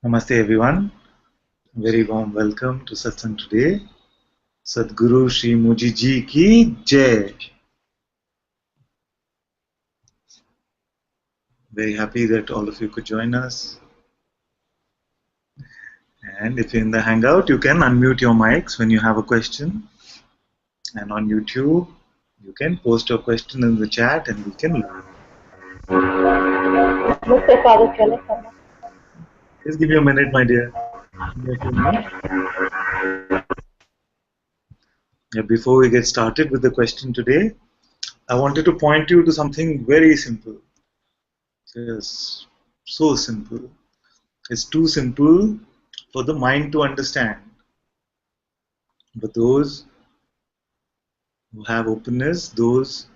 Namaste everyone. Very warm welcome to Satsang today. Sadhguru Shri Muji Ji ki Jai. Very happy that all of you could join us. And if you're in the Hangout, you can unmute your mics when you have a question. And on YouTube, you can post your question in the chat and we can learn. Just give me a minute, my dear. Give me a few minutes. Before we get started with the question today, I wanted to point you to something very simple. Just so simple. It's too simple for the mind to understand. But those who have openness, those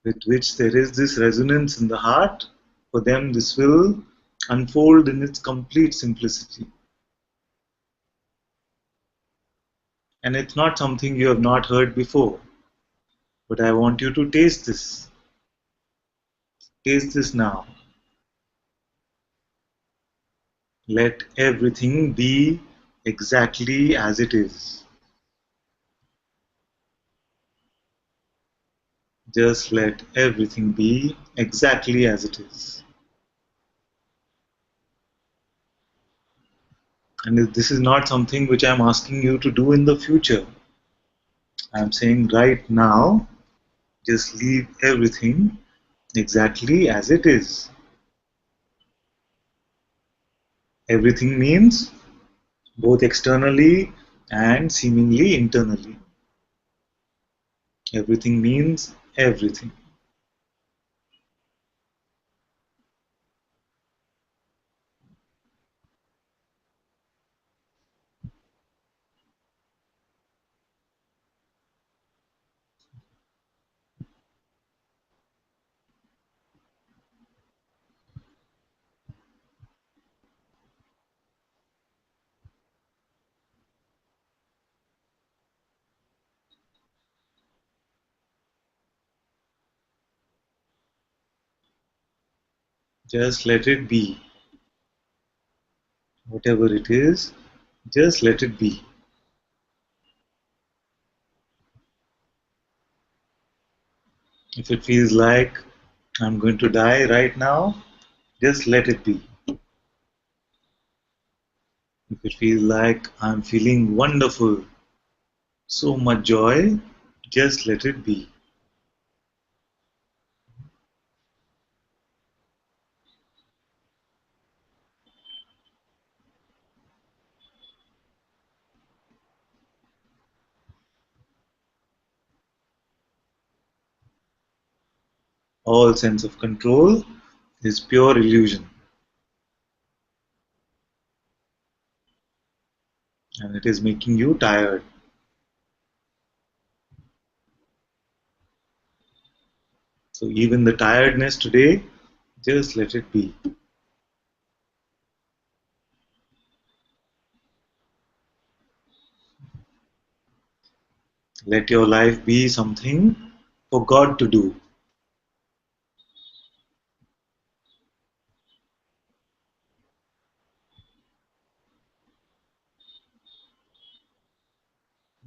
with which there is this resonance in the heart, for them this will unfold in its complete simplicity. And it's not something you have not heard before. But I want you to taste this. Taste this now. Let everything be exactly as it is. Just let everything be exactly as it is. And this is not something which I'm asking you to do in the future. I'm saying right now, just leave everything exactly as it is. Everything means both externally and seemingly internally. Everything means everything. Just let it be. Whatever it is, just let it be. If it feels like I'm going to die right now, just let it be. If it feels like I'm feeling wonderful, so much joy, just let it be. All sense of control is pure illusion, and it is making you tired. So even the tiredness today, just let it be. Let your life be something for God to do.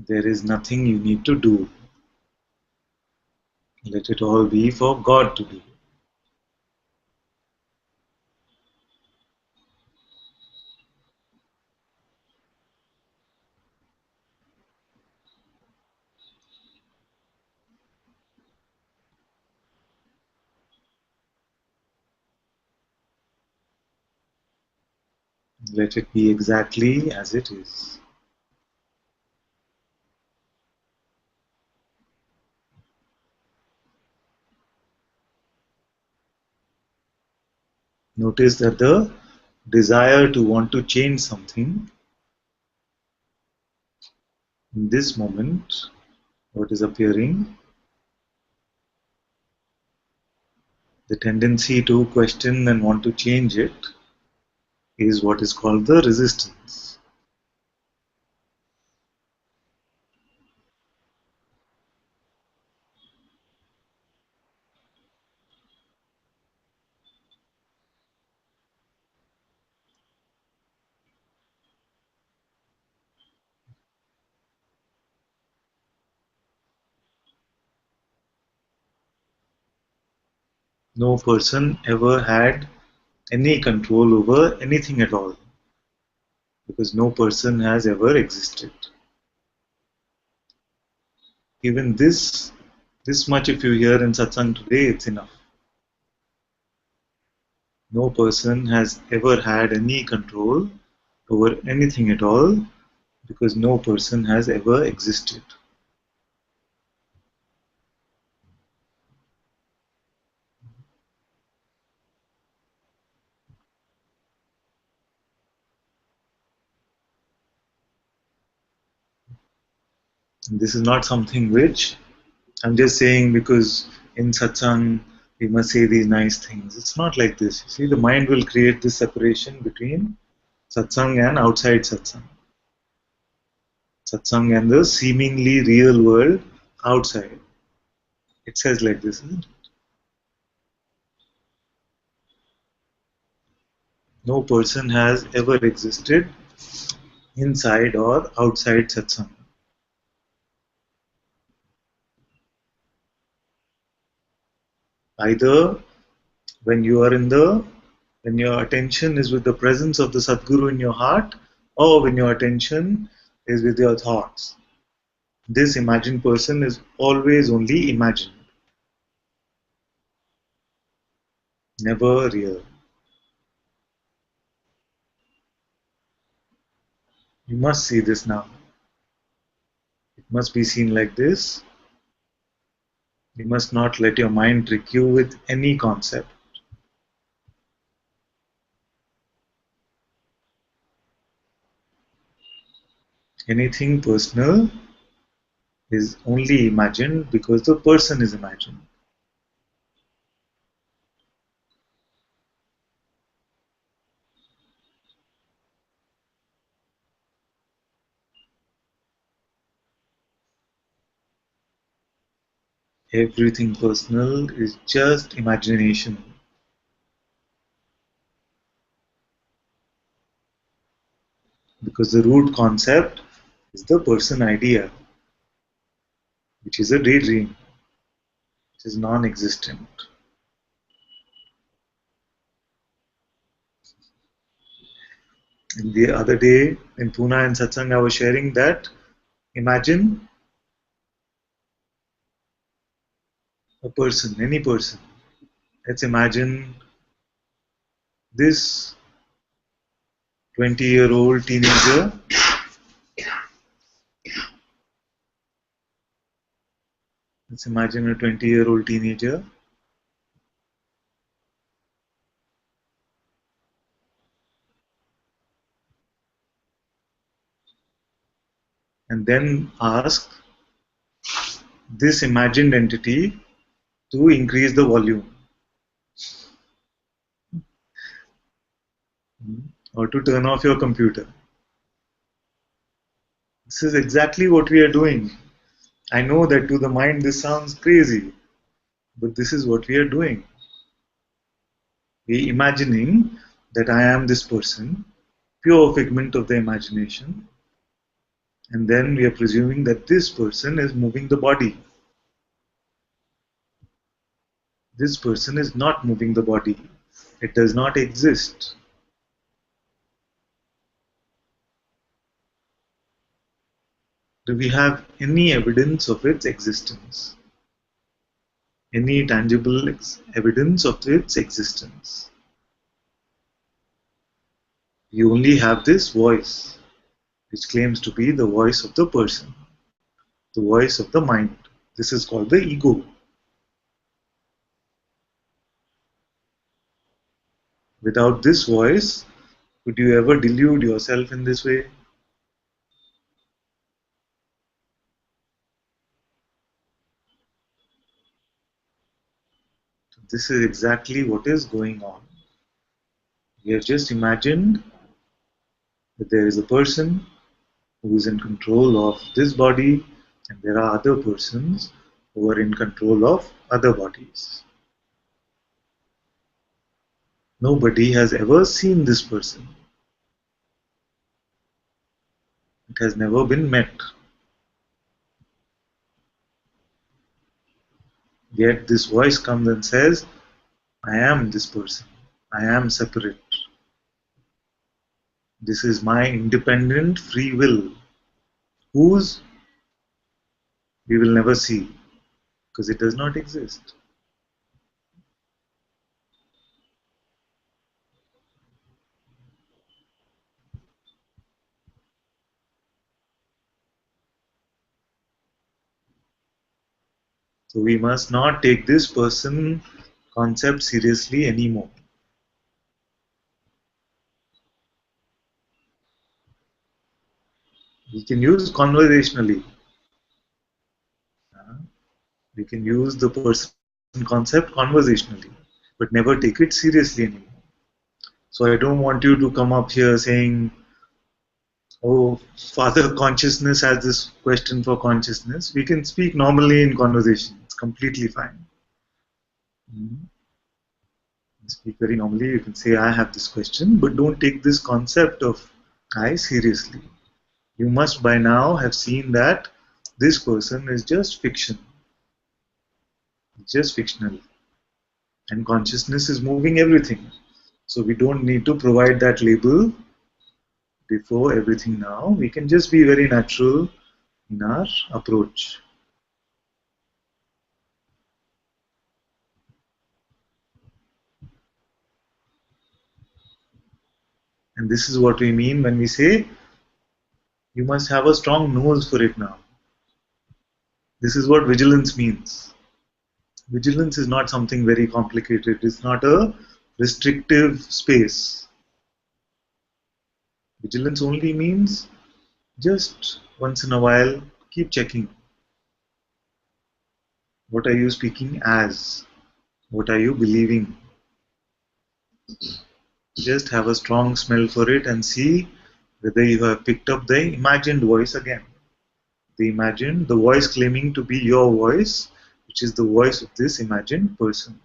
There is nothing you need to do. Let it all be for God to do. Let it be exactly as it is. Notice that the desire to want to change something in this moment, what is appearing, the tendency to question and want to change it is what is called the resistance. No person ever had any control over anything at all, because no person has ever existed. Even this much if you hear in Satsang today, it's enough. No person has ever had any control over anything at all, because no person has ever existed. And this is not something which I'm just saying because in Satsang we must say these nice things. It's not like this. You see, the mind will create this separation between Satsang and outside Satsang. Satsang and the seemingly real world outside. It says like this, isn't it? No person has ever existed inside or outside Satsang. Either when you are when your attention is with the presence of the Sadguru in your heart, or when your attention is with your thoughts. This imagined person is always only imagined, never real. You must see this now. It must be seen like this. You must not let your mind trick you with any concept. Anything personal is only imagined because the person is imagined. Everything personal is just imagination, because the root concept is the person idea, which is a daydream, which is non-existent. And the other day in Pune and Satsang, I was sharing that imagine a person, any person. Let's imagine this 20-year-old teenager. Let's imagine a 20-year-old teenager and then ask this imagined entity to increase the volume or to turn off your computer. This is exactly what we are doing. I know that to the mind this sounds crazy, but this is what we are doing. We are imagining that I am this person, pure figment of the imagination, and then we are presuming that this person is moving the body. This person is not moving the body. It does not exist. Do we have any evidence of its existence? Any tangible evidence of its existence? You only have this voice, which claims to be the voice of the person, the voice of the mind. This is called the ego. Without this voice, could you ever delude yourself in this way? This is exactly what is going on. We have just imagined that there is a person who is in control of this body, and there are other persons who are in control of other bodies. Nobody has ever seen this person. It has never been met. Yet this voice comes and says, I am this person. I am separate. This is my independent free will, whose we will never see because it does not exist. So we must not take this person concept seriously anymore. We can use conversationally. We can use the person concept conversationally, but never take it seriously anymore. So I don't want you to come up here saying, oh, Father Consciousness has this question for consciousness. We can speak normally in conversation. It's completely fine. Mhm. Speak very normally. You can say, I have this question, but don't take this concept of I seriously. You must by now have seen that this person is just fiction, just fictional. And consciousness is moving everything. So we don't need to provide that label before everything now. We can just be very natural in our approach. And this is what we mean when we say you must have a strong nose for it now. This is what vigilance means. Vigilance is not something very complicated. It's not a restrictive space. Vigilance only means just once in a while keep checking. What are you speaking as? What are you believing? Just have a strong smell for it and see whether you have picked up the imagined voice again. The voice claiming to be your voice, which is the voice of this imagined person.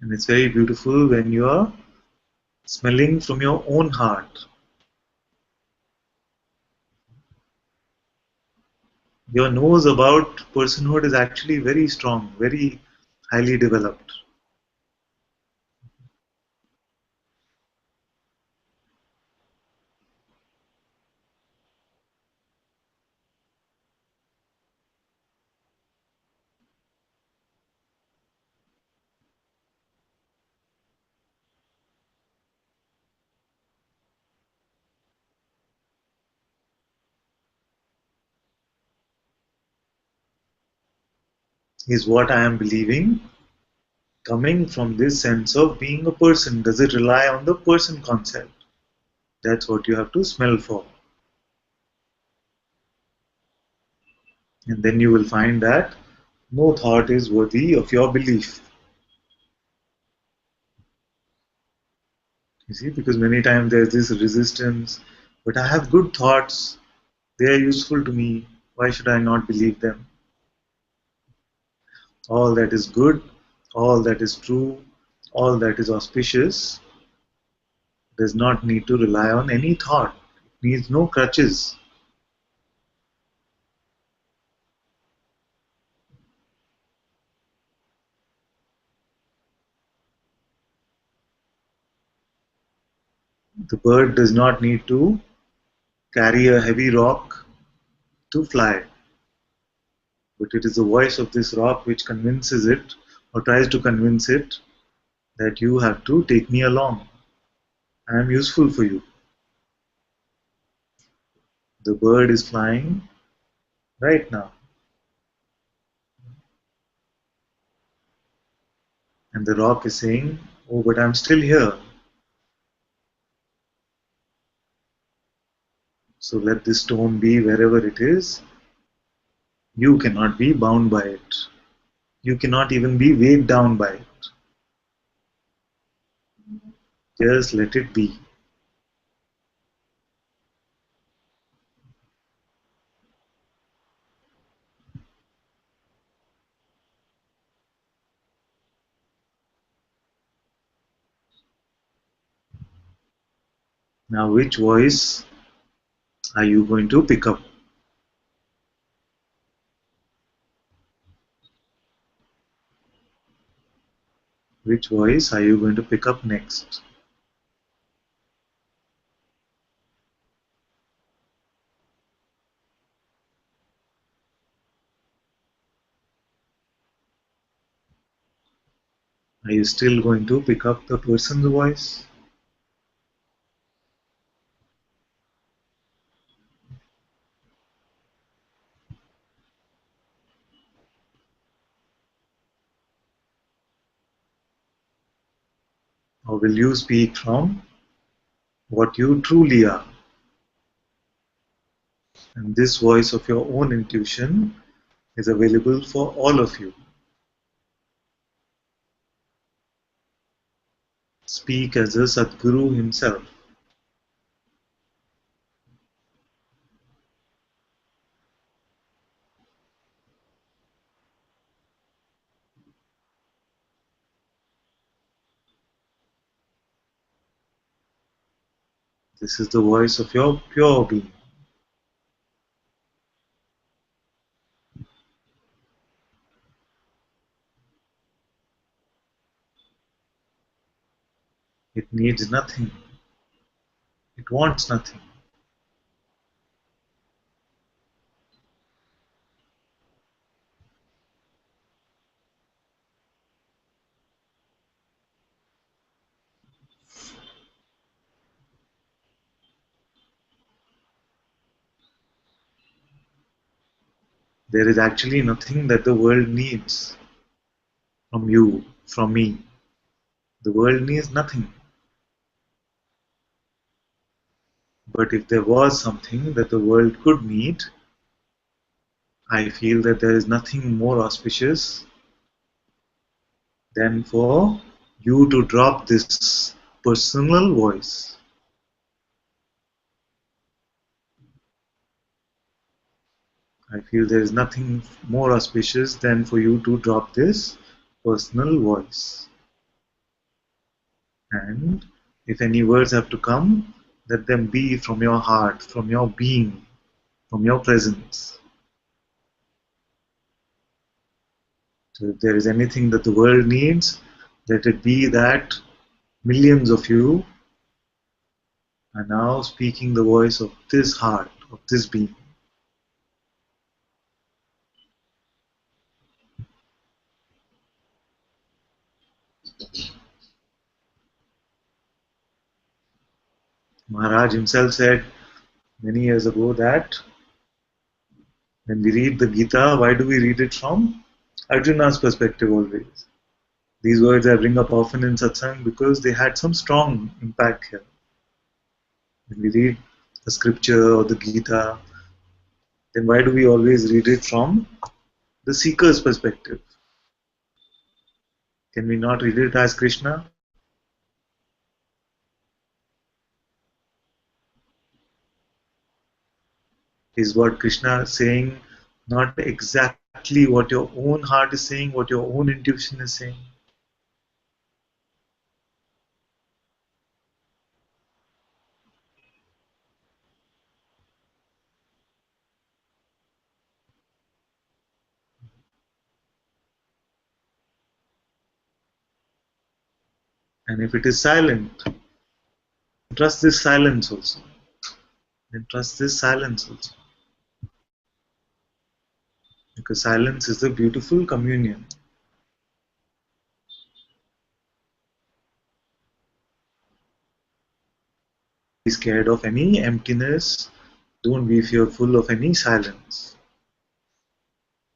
And it's very beautiful when you are smelling from your own heart. Your nose about personhood is actually very strong, very highly developed. Is what I am believing coming from this sense of being a person? Does it rely on the person concept? That's what you have to smell for. And then you will find that no thought is worthy of your belief. You see, because many times there's this resistance, but I have good thoughts, they are useful to me, why should I not believe them? All that is good, all that is true, all that is auspicious does not need to rely on any thought. It needs no crutches. The bird does not need to carry a heavy rock to fly, but it is the voice of this rock which convinces it or tries to convince it that you have to take me along. I am useful for you. The bird is flying right now, and the rock is saying, oh, but I'm still here. So let this stone be wherever it is. You cannot be bound by it. You cannot even be weighed down by it. Just let it be. Now, which voice are you going to pick up? Which voice are you going to pick up next? Are you still going to pick up the person's voice? Or will you speak from what you truly are? And this voice of your own intuition is available for all of you. Speak as a Sadguru himself. This is the voice of your pure being. It needs nothing. It wants nothing. There is actually nothing that the world needs from you, from me. The world needs nothing. But if there was something that the world could need, I feel that there is nothing more auspicious than for you to drop this personal voice. I feel there is nothing more auspicious than for you to drop this personal voice. And if any words have to come, let them be from your heart, from your being, from your presence. So if there is anything that the world needs, let it be that millions of you are now speaking the voice of this heart, of this being. Maharaj himself said many years ago that when we read the Gita, why do we read it from Arjuna's perspective always? These words I bring up often in Satsang because they had some strong impact here. When we read the scripture or the Gita, then why do we always read it from the seeker's perspective? Can we not read it as Krishna? Is what Krishna is saying not exactly what your own heart is saying, what your own intuition is saying? And if it is silent, trust this silence also. Then trust this silence also. Because silence is a beautiful communion. Be scared of any emptiness. Don't be fearful of any silence.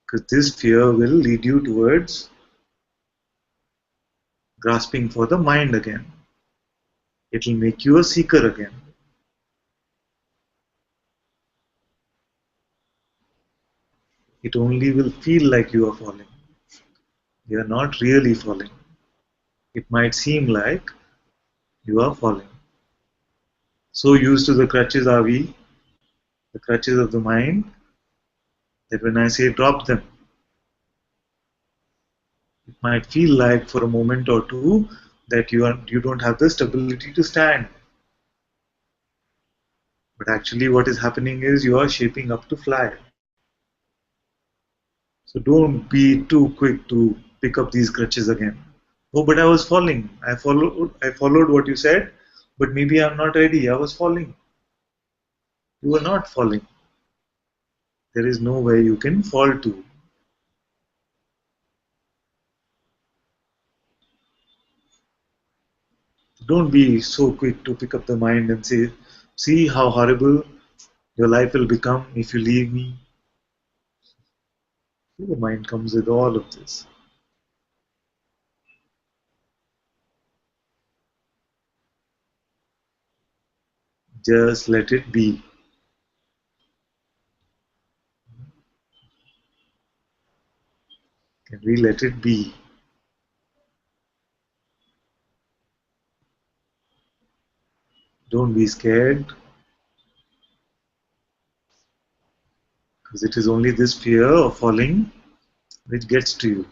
Because this fear will lead you towards grasping for the mind again. It will make you a seeker again. It only will feel like you are falling. You are not really falling. It might seem like you are falling. So used to the crutches are we, the crutches of the mind, that when I say drop them, it might feel like for a moment or two that you don't have the stability to stand. But actually what is happening is you are shaping up to fly. So don't be too quick to pick up these crutches again. Oh, but I was falling. I followed what you said, but maybe I'm not ready. I was falling. You are not falling. There is nowhere you can fall to. Don't be so quick to pick up the mind and say, see how horrible your life will become if you leave me. The mind comes with all of this. Just let it be. Can we let it be? Don't be scared, because it is only this fear of falling which gets to you.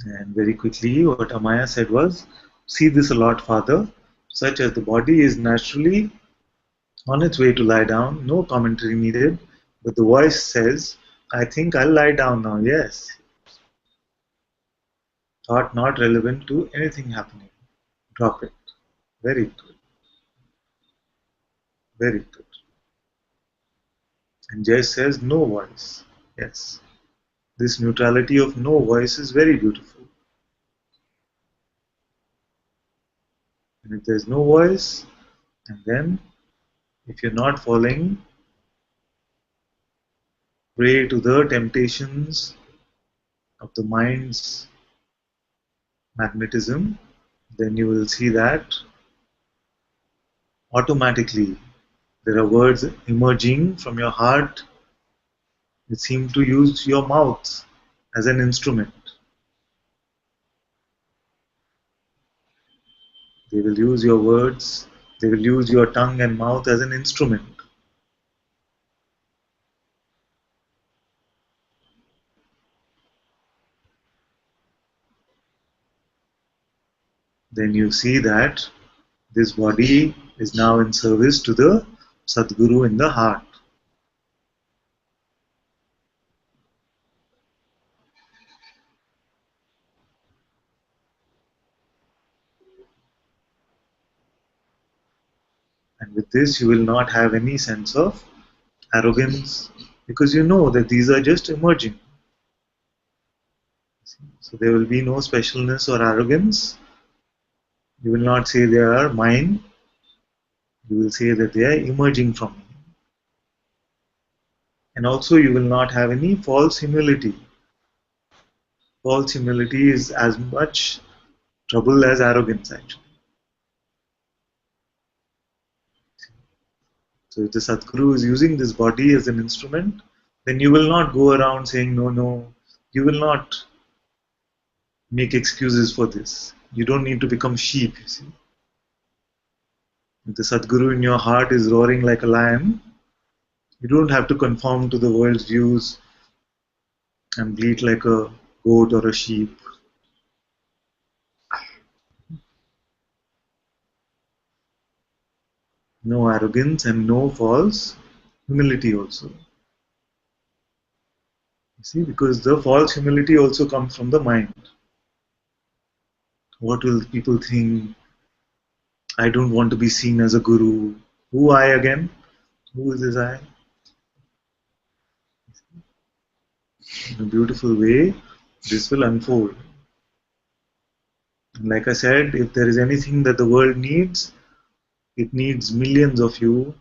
And very quickly, what Amaya said was, see this a lot, Father, such as the body is naturally on its way to lie down, no commentary needed, but the voice says, I think I'll lie down now, yes. Thought not relevant to anything happening. Drop it. Very good. Very good. And Jay says, no voice. Yes. This neutrality of no voice is very beautiful. And if there's no voice, and then if you're not falling, prey to the temptations of the mind's magnetism, then you will see that automatically there are words emerging from your heart that seem to use your mouth as an instrument. They will use your words, they will use your tongue and mouth as an instrument. Then you see that this body is now in service to the Sadguru in the heart. And with this, you will not have any sense of arrogance because you know that these are just emerging. So there will be no specialness or arrogance. You will not say they are mine. You will say that they are emerging from me. And also, you will not have any false humility. False humility is as much trouble as arrogance, actually. So if the Sadguru is using this body as an instrument, then you will not go around saying, no, no. You will not make excuses for this. You don't need to become sheep, you see. If the Sadguru in your heart is roaring like a lion, you don't have to conform to the world's views and bleat like a goat or a sheep. No arrogance and no false humility also. You see, because the false humility also comes from the mind. What will people think? I don't want to be seen as a guru. Who I again? Who is this I? In a beautiful way, this will unfold. And like I said, if there is anything that the world needs, it needs millions of you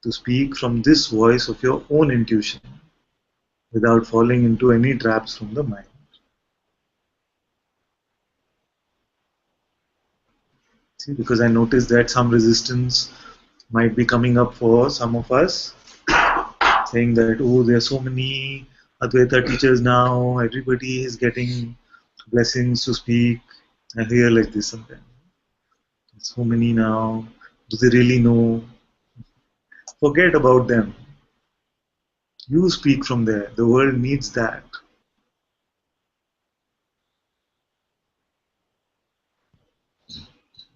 to speak from this voice of your own intuition without falling into any traps from the mind. See, because I noticed that some resistance might be coming up for some of us. saying that, oh, there are so many Advaita teachers now, everybody is getting blessings to speak. I hear like this sometimes. So many now. Do they really know? Forget about them. You speak from there. The world needs that.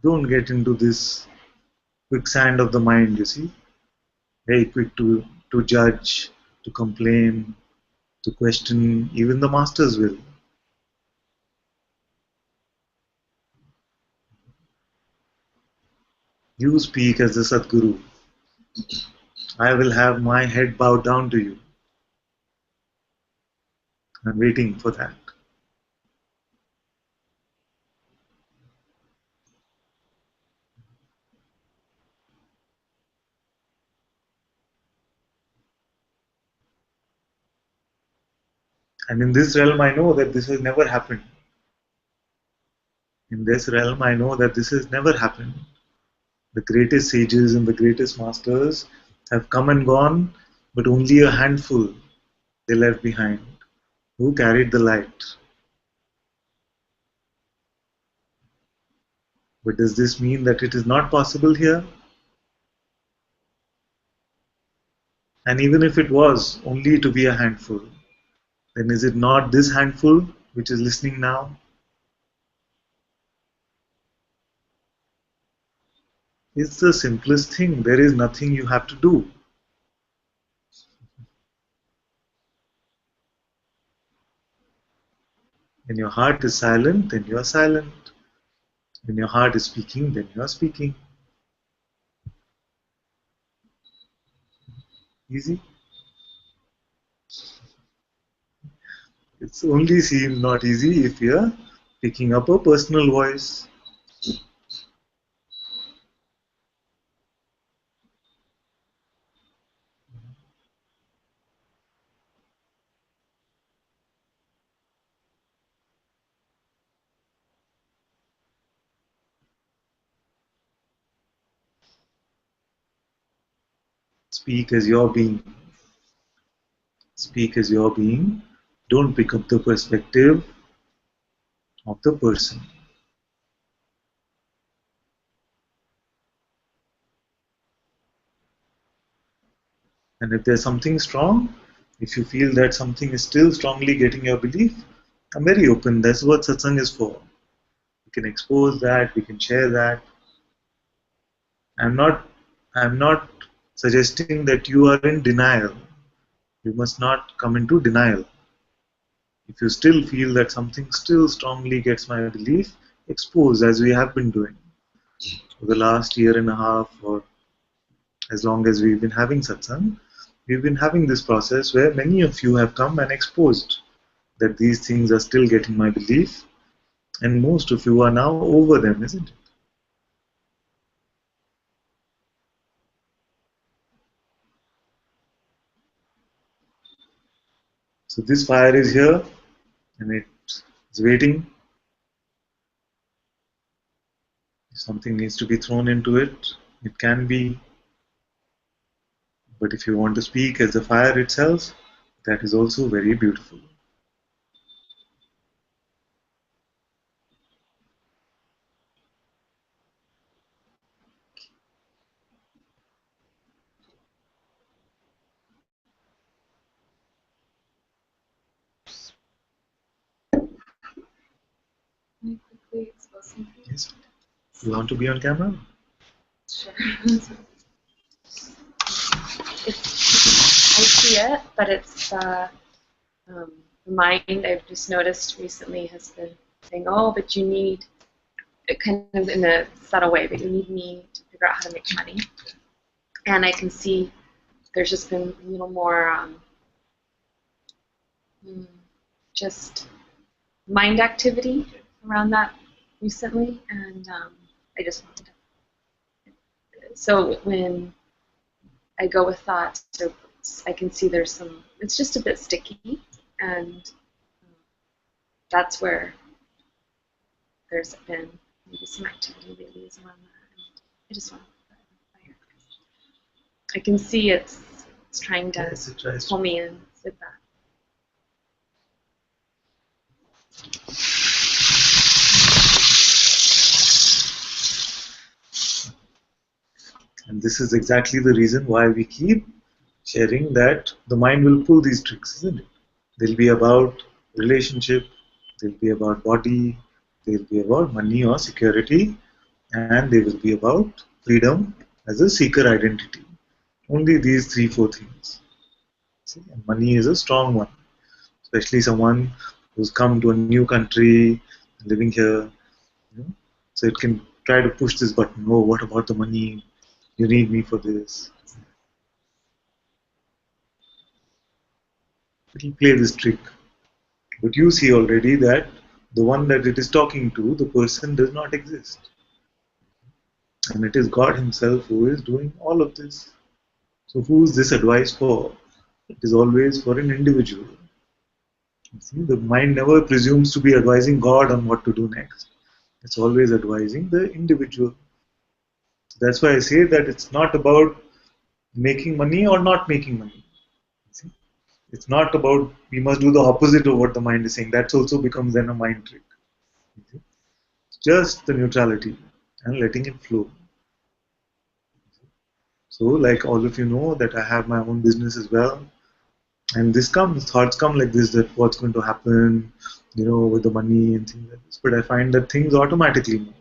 Don't get into this quicksand of the mind, you see. Very quick to judge, to complain, to question. Even the masters will. You speak as the Sadguru. I will have my head bowed down to you. I'm waiting for that. And in this realm, I know that this has never happened. In this realm, I know that this has never happened. The greatest sages and the greatest masters have come and gone, but only a handful they left behind who carried the light. But does this mean that it is not possible here? And even if it was only to be a handful, then is it not this handful which is listening now? It's the simplest thing. There is nothing you have to do. When your heart is silent, then you are silent. When your heart is speaking, then you are speaking. Easy. It's only seem not easy if you are picking up a personal voice. Speak as your being. Speak as your being. Don't pick up the perspective of the person. And if there's something strong, if you feel that something is still strongly getting your belief, I'm very open. That's what satsang is for. We can expose that, we can share that. I'm not I'm not suggesting that you are in denial. You must not come into denial. If you still feel that something still strongly gets my belief, expose as we have been doing for the last year and a half or as long as we've been having satsang. We've been having this process where many of you have come and exposed that these things are still getting my belief, and most of you are now over them, isn't it? So this fire is here and it's waiting. If something needs to be thrown into it, it can be. But if you want to speak as the fire itself, that is also very beautiful. Can you quickly expose something? Yes. You want to be on camera? Sure. I see it, but it's the mind I've just noticed recently has been saying, oh, but you need, it kind of in a subtle way, but you need me to figure out how to make money. And I can see there's just been a little more just mind activity around that recently, and I just wanted to. So when I go with thoughts, or I can see there's some, it's just a bit sticky, and that's where there's been maybe some activity lately is around that. And I just want to put that in fire. I can see it's It's trying to Yes, it tries pull to. me in with that. And this is exactly the reason why we keep sharing that the mind will pull these tricks, isn't it? They'll be about relationship, they'll be about body, they'll be about money or security, and they will be about freedom as a seeker identity. Only these three, four things. See, and money is a strong one, especially someone who's come to a new country, living here. You know? So it can try to push this button. Oh, what about the money? You need me for this. It'll play this trick. But you see already that the one that it is talking to, the person does not exist. And it is God Himself who is doing all of this. So who is this advice for? It is always for an individual. You see, the mind never presumes to be advising God on what to do next. It's always advising the individual. That's why I say that it's not about making money or not making money. See? It's not about we must do the opposite of what the mind is saying. That also becomes then a mind trick. See? Just the neutrality and letting it flow. So, like all of you know, that I have my own business as well, and this comes thoughts come like this that what's going to happen, with the money and things like this. But I find that things automatically move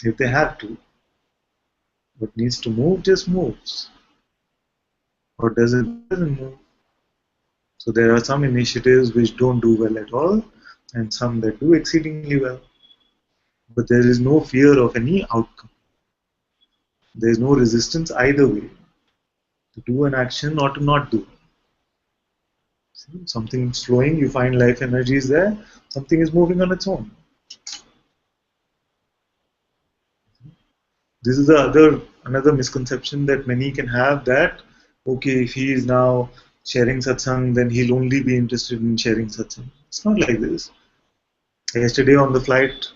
if they have to. What needs to move just moves, or doesn't move. So there are some initiatives which don't do well at all, and some that do exceedingly well. But there is no fear of any outcome. There is no resistance either way to do an action or to not do. See, something's flowing, you find life energy is there, something is moving on its own. This is the another misconception that many can have, that okay, if he is now sharing satsang, then he'll only be interested in sharing satsang. It's not like this. Yesterday on the flight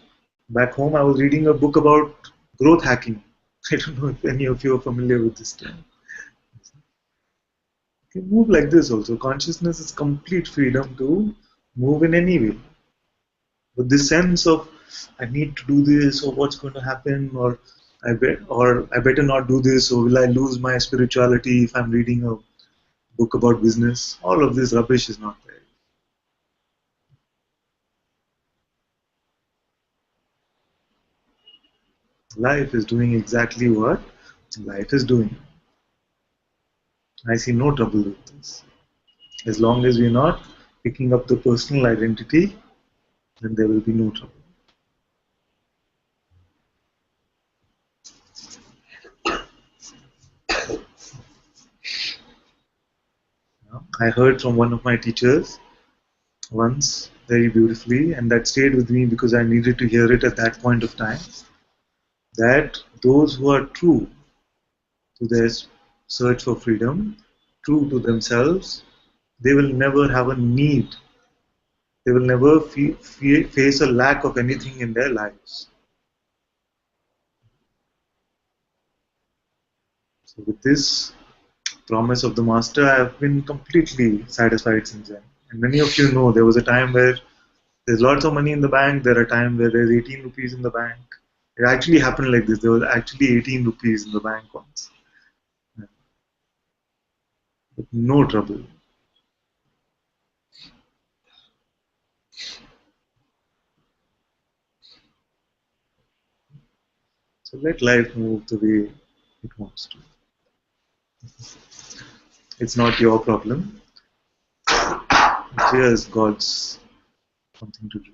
back home, I was reading a book about growth hacking. I don't know if any of you are familiar with this term. You can move like this also. Consciousness is complete freedom to move in any way. But this sense of I need to do this, or what's going to happen, or I better not do this, or will I lose my spirituality if I'm reading a book about business? All of this rubbish is not there. Life is doing exactly what life is doing. I see no trouble with this. As long as we're not picking up the personal identity, then there will be no trouble. I heard from one of my teachers once very beautifully, and that stayed with me because I needed to hear it at that point of time, that those who are true to their search for freedom, true to themselves, they will never have a need. They will never face a lack of anything in their lives. So, with this promise of the Master, I have been completely satisfied since then. And many of you know there was a time where there's lots of money in the bank, there are times where there's 18 rupees in the bank. It actually happened like this. There was actually 18 rupees in the bank once. But no trouble. So let life move the way it wants to. It's not your problem. It's God's something to do.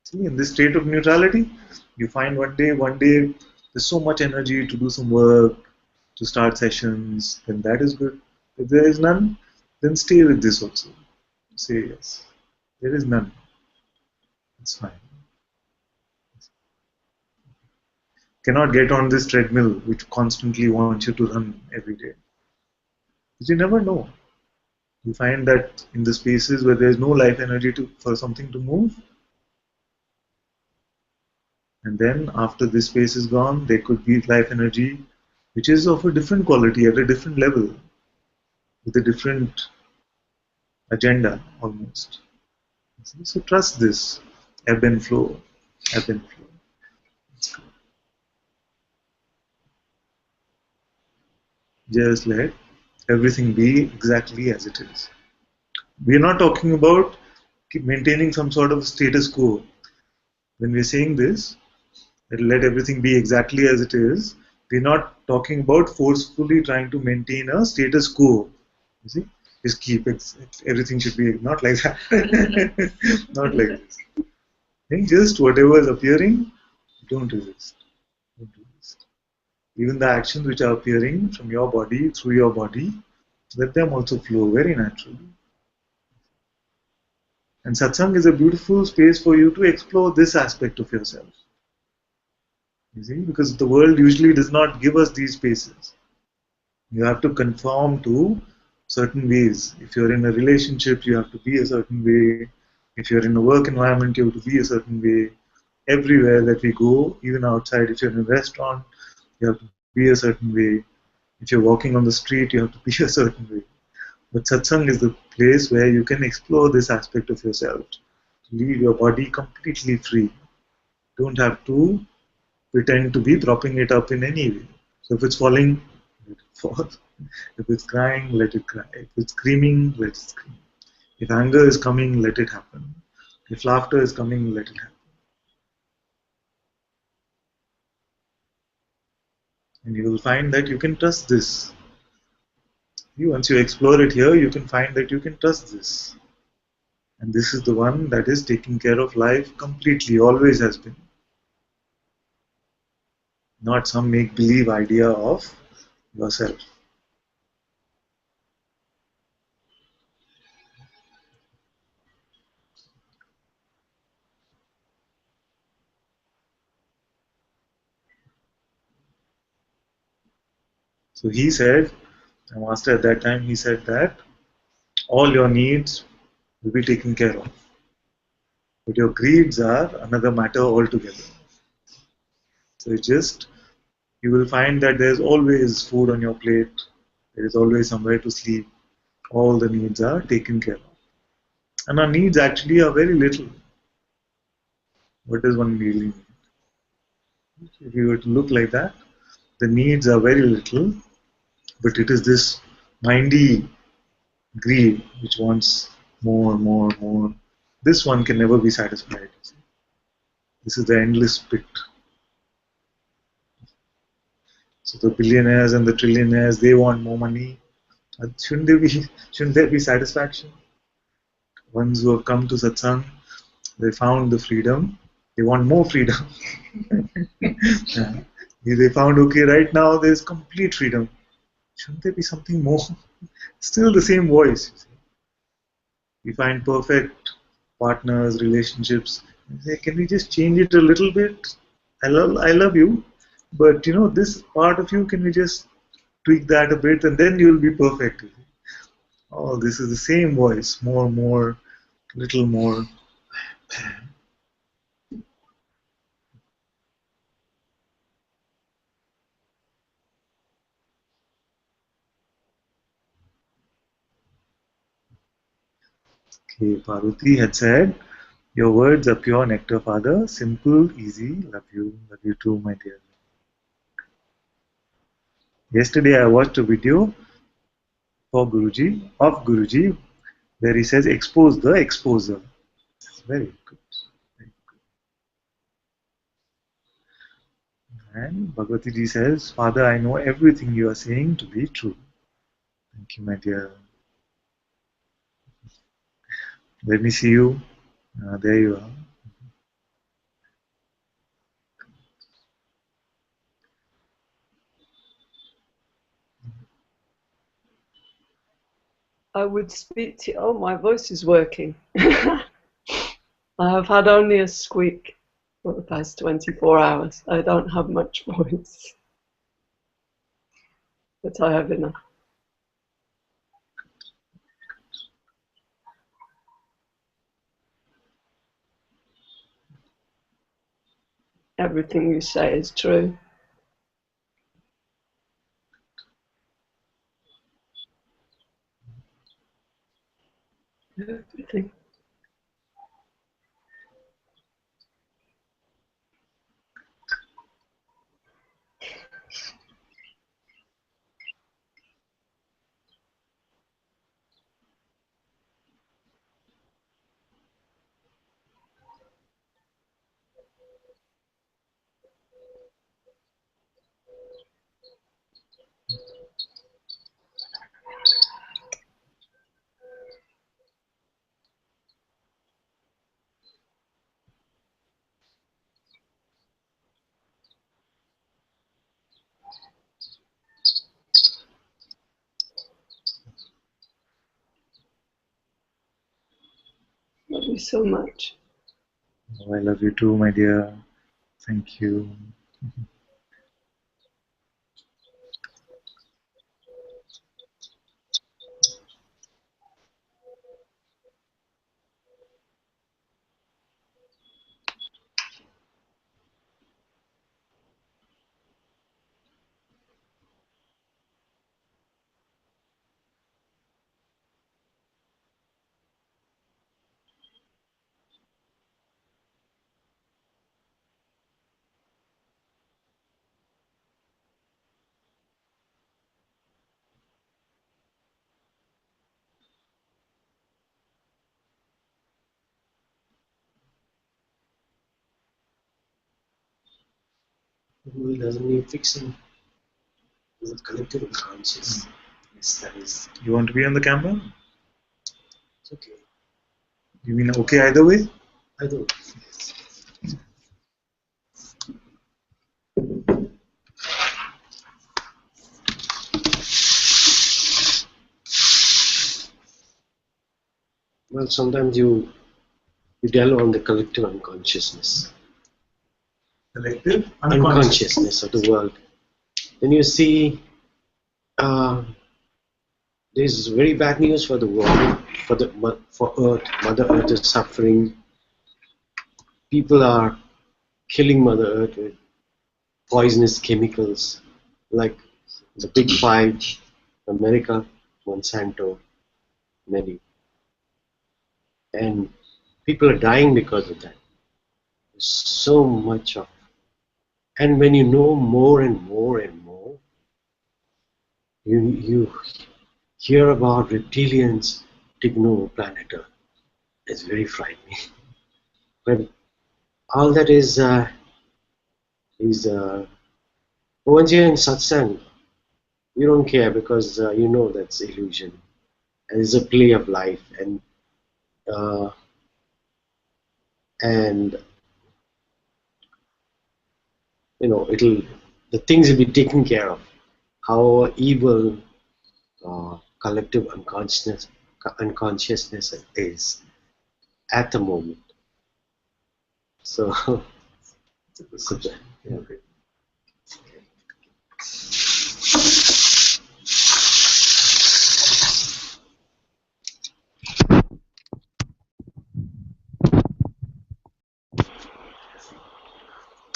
See, in this state of neutrality, you find one day there's so much energy to do some work, to start sessions, then that is good. If there is none, then stay with this also. Say yes. There is none. It's fine. Cannot get on this treadmill which constantly wants you to run every day. Because you never know. You find that in the spaces where there is no life energy for something to move, and then after this space is gone, there could be life energy which is of a different quality at a different level. with a different agenda almost. So trust this ebb and flow, ebb and flow. Just let everything be exactly as it is. We're not talking about maintaining some sort of status quo. When we're saying this, let everything be exactly as it is, we're not talking about forcefully trying to maintain a status quo. You see? Just keep it, everything should be not like that. Not like this. Think just whatever is appearing, don't resist. Don't resist. Even the actions which are appearing from your body, through your body, let them also flow very naturally. And satsang is a beautiful space for you to explore this aspect of yourself. You see, because the world usually does not give us these spaces. You have to conform to certain ways. If you're in a relationship, you have to be a certain way. If you're in a work environment, you have to be a certain way. Everywhere that we go, even outside, if you're in a restaurant, you have to be a certain way. If you're walking on the street, you have to be a certain way. But satsang is the place where you can explore this aspect of yourself. Leave your body completely free. Don't have to pretend to be propping it up in any way. So if it's falling, let it fall. If it's crying, let it cry. If it's screaming, let it scream. If anger is coming, let it happen. If laughter is coming, let it happen. And you will find that you can trust this. Once you explore it here, you can find that you can trust this. And this is the one that is taking care of life completely, always has been. Not some make believe idea of yourself. So he said, the master at that time, he said that all your needs will be taken care of. But your greeds are another matter altogether. So it's just, you will find that there's always food on your plate, there is always somewhere to sleep, all the needs are taken care of. And our needs actually are very little. What does one really need? If you were to look like that, the needs are very little, but it is this mindy greed which wants more, more, more. This one can never be satisfied. This is the endless pit. So the billionaires and the trillionaires, they want more money. Shouldn't there be shouldn't there be satisfaction? Ones who have come to satsang, they found the freedom. They want more freedom. Yeah. They found okay, right now there's complete freedom. Shouldn't there be something more? Still the same voice. We find perfect partners, relationships. We say, can we just change it a little bit? I love you, but this part of you, can we just tweak that a bit, and then you'll be perfect. Oh, this is the same voice, more, more, little more. Okay, Parvati had said, your words are pure nectar, Father. Simple, easy. Love you too, my dear. Yesterday I watched a video of Guruji, where he says, expose the exposer. It's very good. Very good. And Bhagavati ji says, Father, I know everything you are saying to be true. Thank you, my dear. Let me see you. There you are. I would speak to you. Oh, my voice is working. I have had only a squeak for the past 24 hours. I don't have much voice, but I have enough. Everything you say is true. everything. Love you so much. Oh, I love you too, my dear. Thank you. The world doesn't need fixing. It's a collective unconscious. Yes, that is. You want to be on the camera? It's okay. You mean okay either way? I don't. Yes. Well, sometimes you dwell on the collective unconsciousness. Collective Unconsciousness of the world. Then you see there's very bad news for the world, for Earth. Mother Earth is suffering. People are killing Mother Earth with poisonous chemicals, like the big five: America, Monsanto, many, and people are dying because of that. There's so much of, and when you know more and more and more, you hear about reptilians taking over planet Earth. It's very frightening. But all that is once you're in satsang, you don't care because you know that's illusion. And it's a play of life, uh, and the things will be taken care of. How evil collective unconsciousness is at the moment. So, It's a good question. yeah.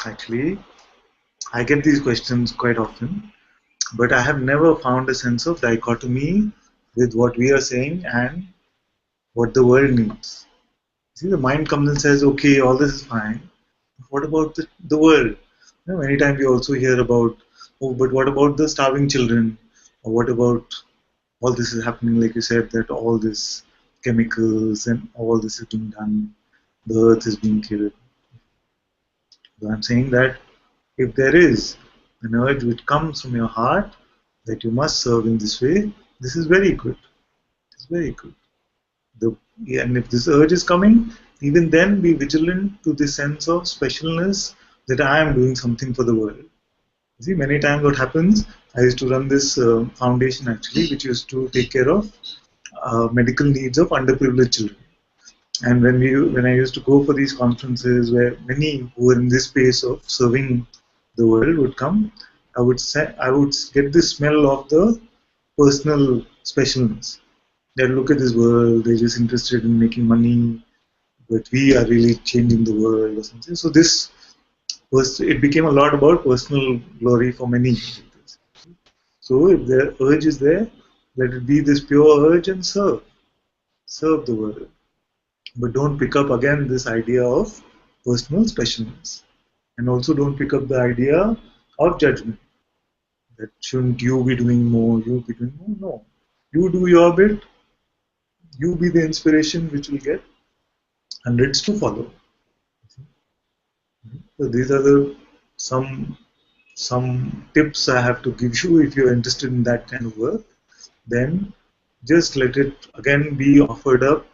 Actually, I get these questions quite often, but I have never found a sense of dichotomy with what we are saying and what the world needs. See, the mind comes and says, okay, all this is fine. What about the world? Many times we also hear about, oh, but what about the starving children? Or what about all this is happening, like you said, that all this chemicals and all this is being done, the earth is being killed. So I'm saying that if there is an urge which comes from your heart that you must serve in this way, this is very good. It's very good. And if this urge is coming, even then be vigilant to the sense of specialness that I am doing something for the world. See, many times what happens, I used to run this foundation actually, which used to take care of medical needs of underprivileged children. And when I used to go for these conferences where many who were in this space of serving the world would come, I would get the smell of the personal specialness. They look at this world, they're just interested in making money, but we are really changing the world or something. So it became a lot about personal glory for many. So if the urge is there, let it be this pure urge and serve. serve the world. But don't pick up again this idea of personal specialness. And also don't pick up the idea of judgment. That shouldn't you be doing more, you be doing more? No. You do your bit, you be the inspiration which will get hundreds to follow. So these are the some tips I have to give you if you're interested in that kind of work. Then just let it again be offered up,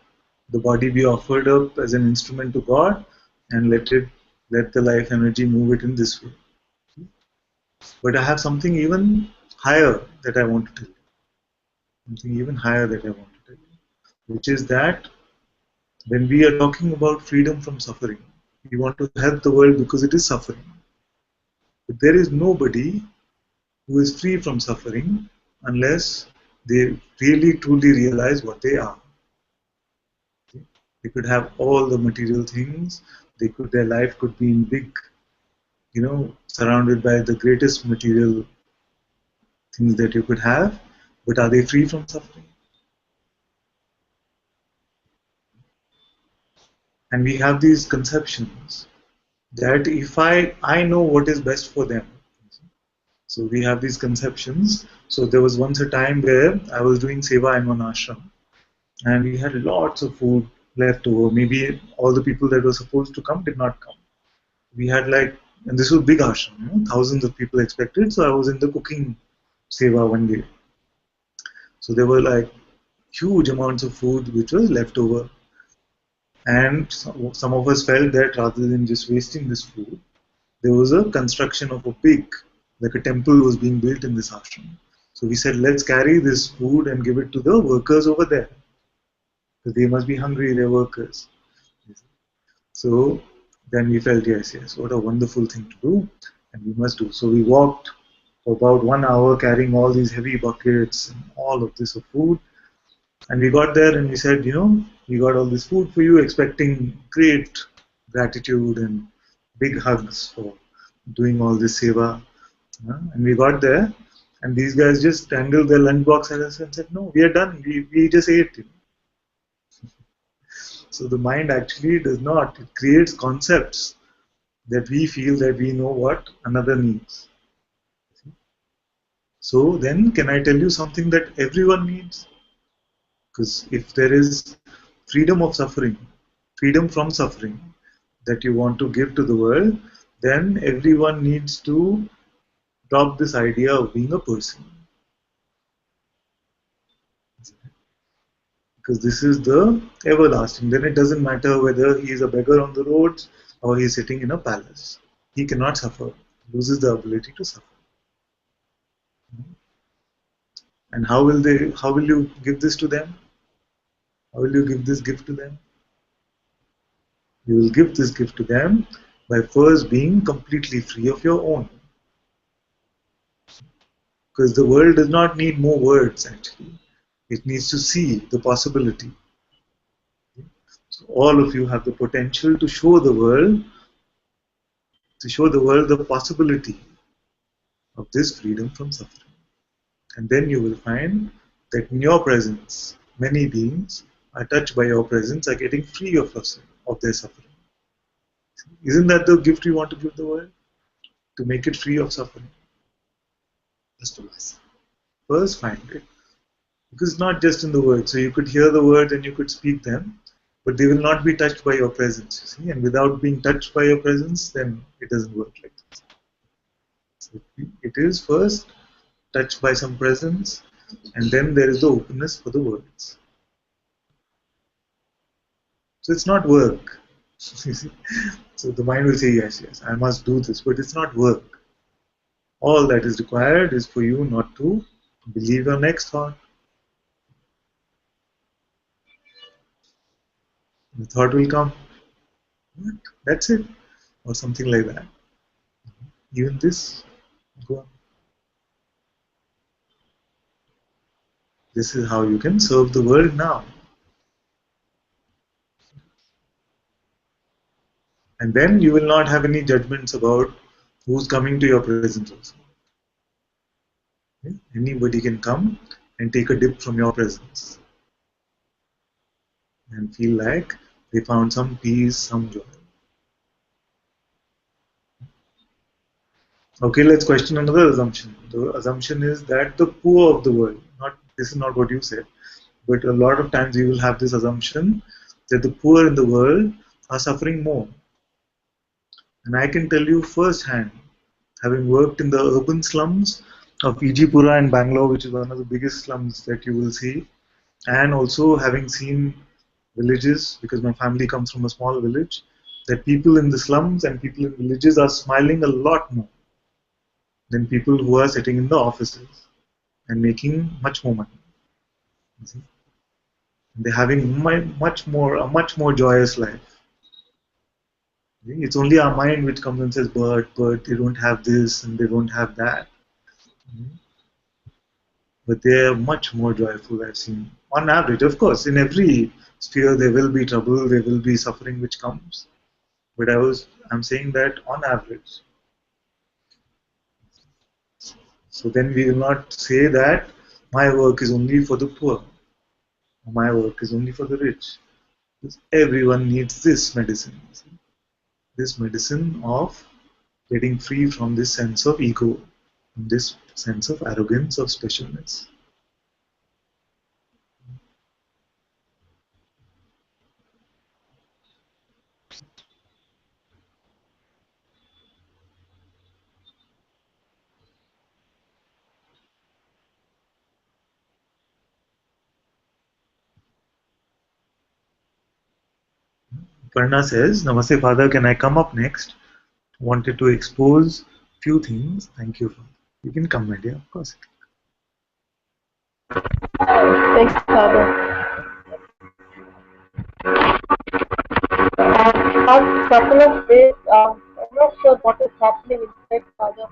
the body be offered up as an instrument to God, and let the life energy move it in this way. But I have something even higher that I want to tell you. Something even higher that I want to tell you, which is that when we are talking about freedom from suffering, we want to help the world because it is suffering. But there is nobody who is free from suffering unless they really truly realize what they are. They could have all the material things, their life could be in big, surrounded by the greatest material things that you could have, but are they free from suffering? And we have these conceptions that if I know what is best for them. So we have these conceptions. So there was once a time where I was doing seva in one ashram, and we had lots of food left over. Maybe all the people that were supposed to come did not come. We had and this was big ashram, thousands of people expected. So I was in the cooking seva one day. So there were huge amounts of food which was left over. And some of us felt that rather than just wasting this food, there was a construction of a a temple was being built in this ashram. So we said, let's carry this food and give it to the workers over there. Because they must be hungry, they're workers. So then we felt, yes, what a wonderful thing to do, and we must do. So we walked for about 1 hour carrying all these heavy buckets and all of this of food. And we got there and we said, we got all this food for you, expecting great gratitude and big hugs for doing all this seva. And we got there, and these guys just dangled their lunchbox at us and said, no, we are done. We just ate. So the mind actually does not. It creates concepts that we feel that we know what another needs. So then, can I tell you something that everyone needs? Because if there is freedom of suffering, freedom from suffering that you want to give to the world, then everyone needs to drop this idea of being a person. Because this is the everlasting. Then it doesn't matter whether he is a beggar on the roads or he is sitting in a palace. He cannot suffer, loses the ability to suffer. And how will you give this to them? How will you give this gift to them? You will give this gift to them by first being completely free of your own. Because the world does not need more words actually. It needs to see the possibility. So all of you have the potential to show the world the possibility of this freedom from suffering. And then you will find that in your presence, many beings are touched by your presence, are getting free of their suffering. Isn't that the gift you want to give the world? To make it free of suffering. First find it. Because it's not just in the words. So you could hear the words and you could speak them, but they will not be touched by your presence, you see. And without being touched by your presence, then it doesn't work like this. So it is first touched by some presence, and then there is the openness for the words. So it's not work. So the mind will say, yes, I must do this, but it's not work. All that is required is for you not to believe your next thought. The thought will come, what? That's it, or something like that. Even this, go on. This is how you can serve the world now. And then you will not have any judgments about who's coming to your presence also. Okay? Anybody can come and take a dip from your presence. and feel like they found some peace, some joy. Okay, let's question another assumption. The assumption is that the poor of the world, not this is not what you said, but a lot of times we will have this assumption that the poor in the world are suffering more. And I can tell you firsthand, having worked in the urban slums of Ejipura in Bangalore, which is one of the biggest slums that you will see, and also having seen villages, because my family comes from a small village, that people in the slums and people in villages are smiling a lot more than people who are sitting in the offices and making much more money. You see? They're having much more joyous life. It's only our mind which comes and says, but they don't have this and they don't have that. But they are much more joyful, I've seen. On average, of course, in every sphere there will be trouble, there will be suffering which comes. But I'm saying that on average. So then we will not say that my work is only for the poor, or my work is only for the rich. Because everyone needs this medicine. This medicine of getting free from this sense of ego, from this sense of arrogance, of specialness. Parna says, Namaste Father, can I come up next? Wanted to expose few things. Thank you. You can come, my dear, of course. Thanks, Father. Last couple of days, I'm not sure what is happening inside, Father.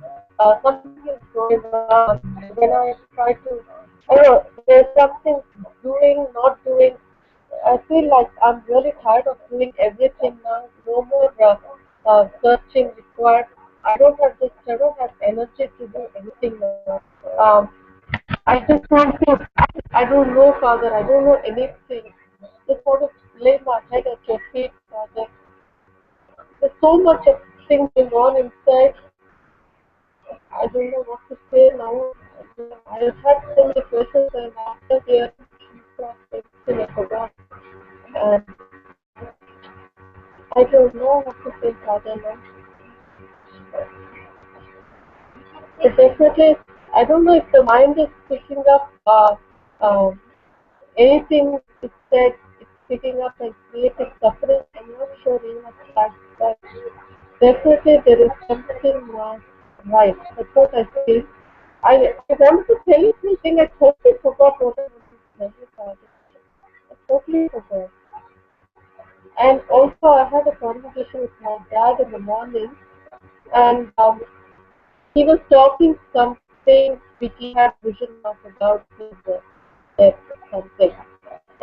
Something is going on. When I try to, I don't know, there's something doing, not doing. I feel like I'm really tired of doing everything now. No more searching required. I don't have energy to do anything now. I just want to, I don't know, Father. I don't know anything. Just want to lay my head at your feet, Father. There's so much of things going on inside. I don't know what to say now. I had so many questions, and after hearing everything, I forgot. And I don't know what to say, Father. Now. So definitely, I don't know if the mind is picking up anything is said, it's picking up and creating suffering. I'm not sure even at that, but definitely there is something right. That's what I feel. I wanted to tell you something. I totally forgot what I wanted to tell you, Father. I totally forgot. And also, I had a conversation with my dad in the morning, and he was talking something which he had vision of about his death or something.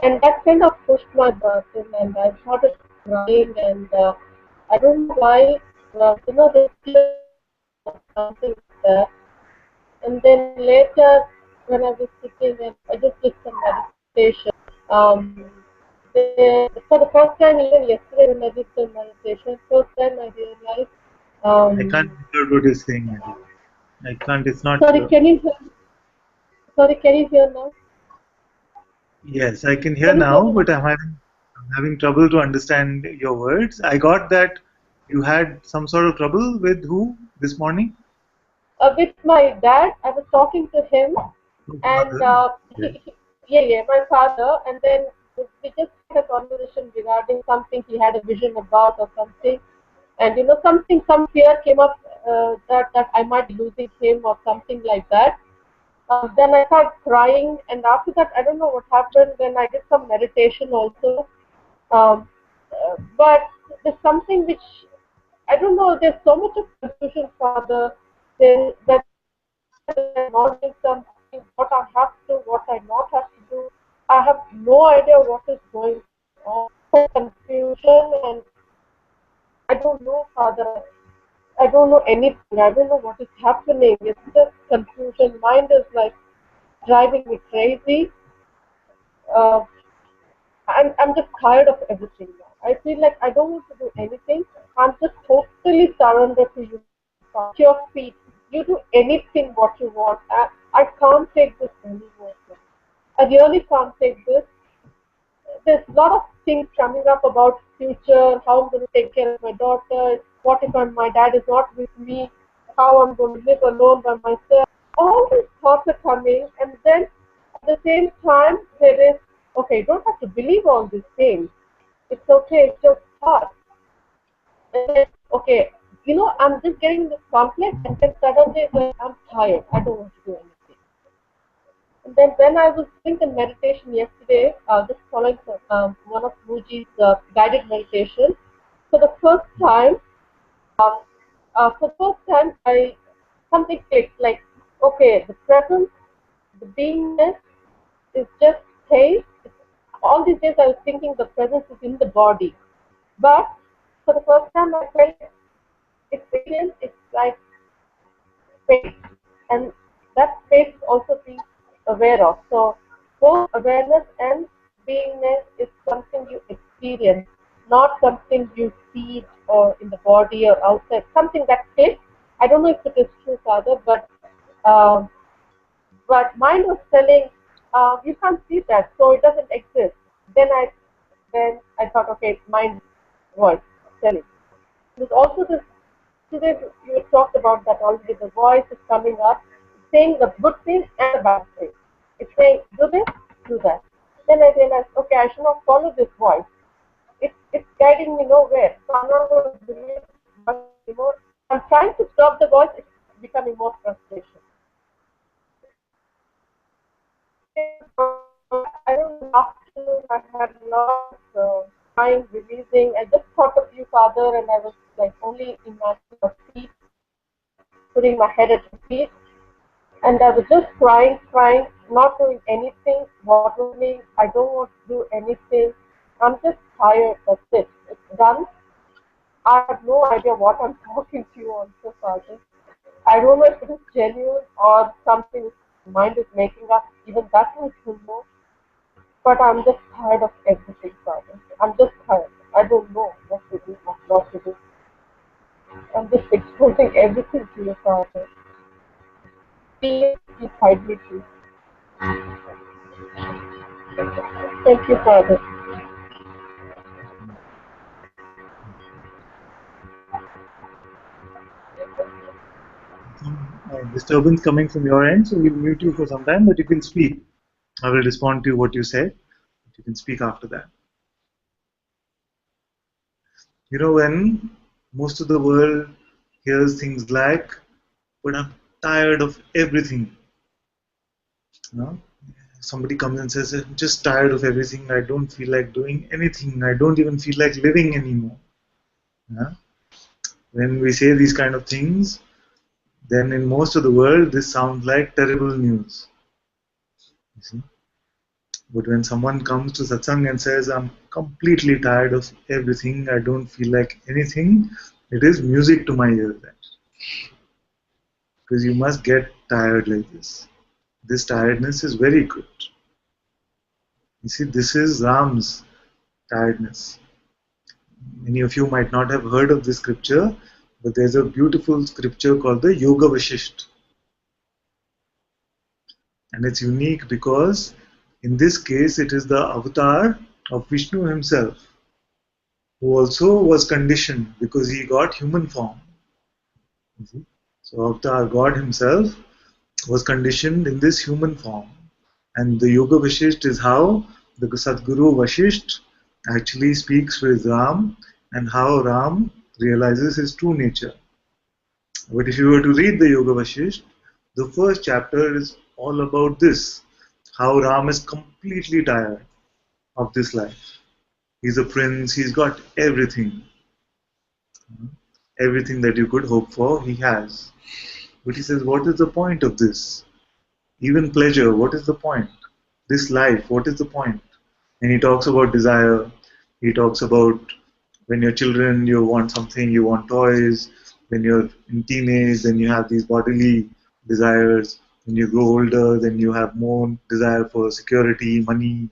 And that kind of pushed my button, and I started crying, and I don't know why, there's still something there. And then later, when I was sitting and I just did some meditation, um, for the first time, even yesterday when I did some meditation, first time I realized. I can't hear what you're saying, my dear. I can't, it's not. Sorry, can you hear? Sorry, can you hear now? Yes, I can hear Can you hear now, me but now? I'm having trouble to understand your words. I got that you had some sort of trouble with who this morning? With my dad, I was talking to him, Your and father. Yes. yeah, my father, and then we just had a conversation regarding something he had a vision about or something, and some fear came up that I might be losing him or something like that. Then I started crying, and after that, I don't know what happened. Then I did some meditation also, but there's something which I don't know. There's so much of confusion, Father. That I'm not doing something, what I have to, what I not have to do. I have no idea what is going on. Confusion, and I don't know, Father. I don't know anything. I don't know what is happening. It's just confusion. Mind is like driving me crazy. Uh, I'm just tired of everything now. I feel like I don't want to do anything. I'm just totally surrendered to you. At your feet. You do anything what you want. I can't take this anymore. I really can't take this. There's a lot of things coming up about future, how I'm going to take care of my daughter, what if my dad is not with me, how I'm going to live alone by myself. All these thoughts are coming, and then at the same time, there is, okay, you don't have to believe all these things. It's okay, it's just thoughts. And then, okay, I'm just getting this complex, and then suddenly it's like, I'm tired, I don't want to do anything. And then when I was doing the meditation yesterday, just following one of Guruji's guided meditation, for the first time, um, I something clicked. Like, okay, the presence, the beingness is just space. All these days I was thinking the presence is in the body, but for the first time I felt experience. It's like space, and that space is also being aware of. So both awareness and beingness is something you experience, not something you see or in the body or outside. Something that clicks. I don't know if it is true, Father, um, but mind was telling you can't see that, so it doesn't exist. Then I thought, okay, mind voice telling. There's also this, today you talked about that already, the voice is coming up, saying the good thing and the bad thing. It's saying, do this, do that. Then I realized, okay, I should not follow this voice. It's guiding me nowhere. So I'm not going to believe this voice anymore. I'm trying to stop the voice, it's becoming more frustration. I don't know, afternoon I had a lot of time releasing. I just thought of you, Father, and I was like only imagining your feet, putting my head at your feet. And I was just crying, not doing anything, waddling. I don't want to do anything. I'm just tired. That's it. It's done. I have no idea what I'm talking to you on, so Father. I don't know if it is genuine or something mind is making up. Even that I don't know. But I'm just tired of everything, Father. I'm just tired. I don't know what to do, what not to do. I'm just exposing everything to you, Father. Please hide me, please. Thank you, Father. Some disturbance coming from your end, so we'll mute you for some time, but you can speak. I will respond to what you said. You can speak after that. When most of the world hears things like, but I'm tired of everything. Somebody comes and says, I'm just tired of everything. I don't feel like doing anything. I don't even feel like living anymore. When we say these kind of things, then in most of the world, this sounds like terrible news. You see? But when someone comes to Satsang and says, I'm completely tired of everything, I don't feel like anything, it is music to my ears. Because you must get tired like this. This tiredness is very good. You see, this is Ram's tiredness. Many of you might not have heard of this scripture, but there's a beautiful scripture called the Yoga Vashisht. And it's unique because in this case it is the avatar of Vishnu himself, who also was conditioned because he got human form. So avatar God himself was conditioned in this human form. And the Yoga Vashisht is how the Sadguru Vashisht actually speaks with Ram and how Ram realizes his true nature. But if you were to read the Yoga Vashisht, the first chapter is all about this, how Ram is completely tired of this life. He's a prince, he's got everything. Everything that you could hope for, he has. But he says, what is the point of this? Even pleasure, what is the point? This life, what is the point? And he talks about desire. He talks about when you're children, you want something, you want toys. When you're in teenage, then you have these bodily desires. When you grow older, then you have more desire for security, money,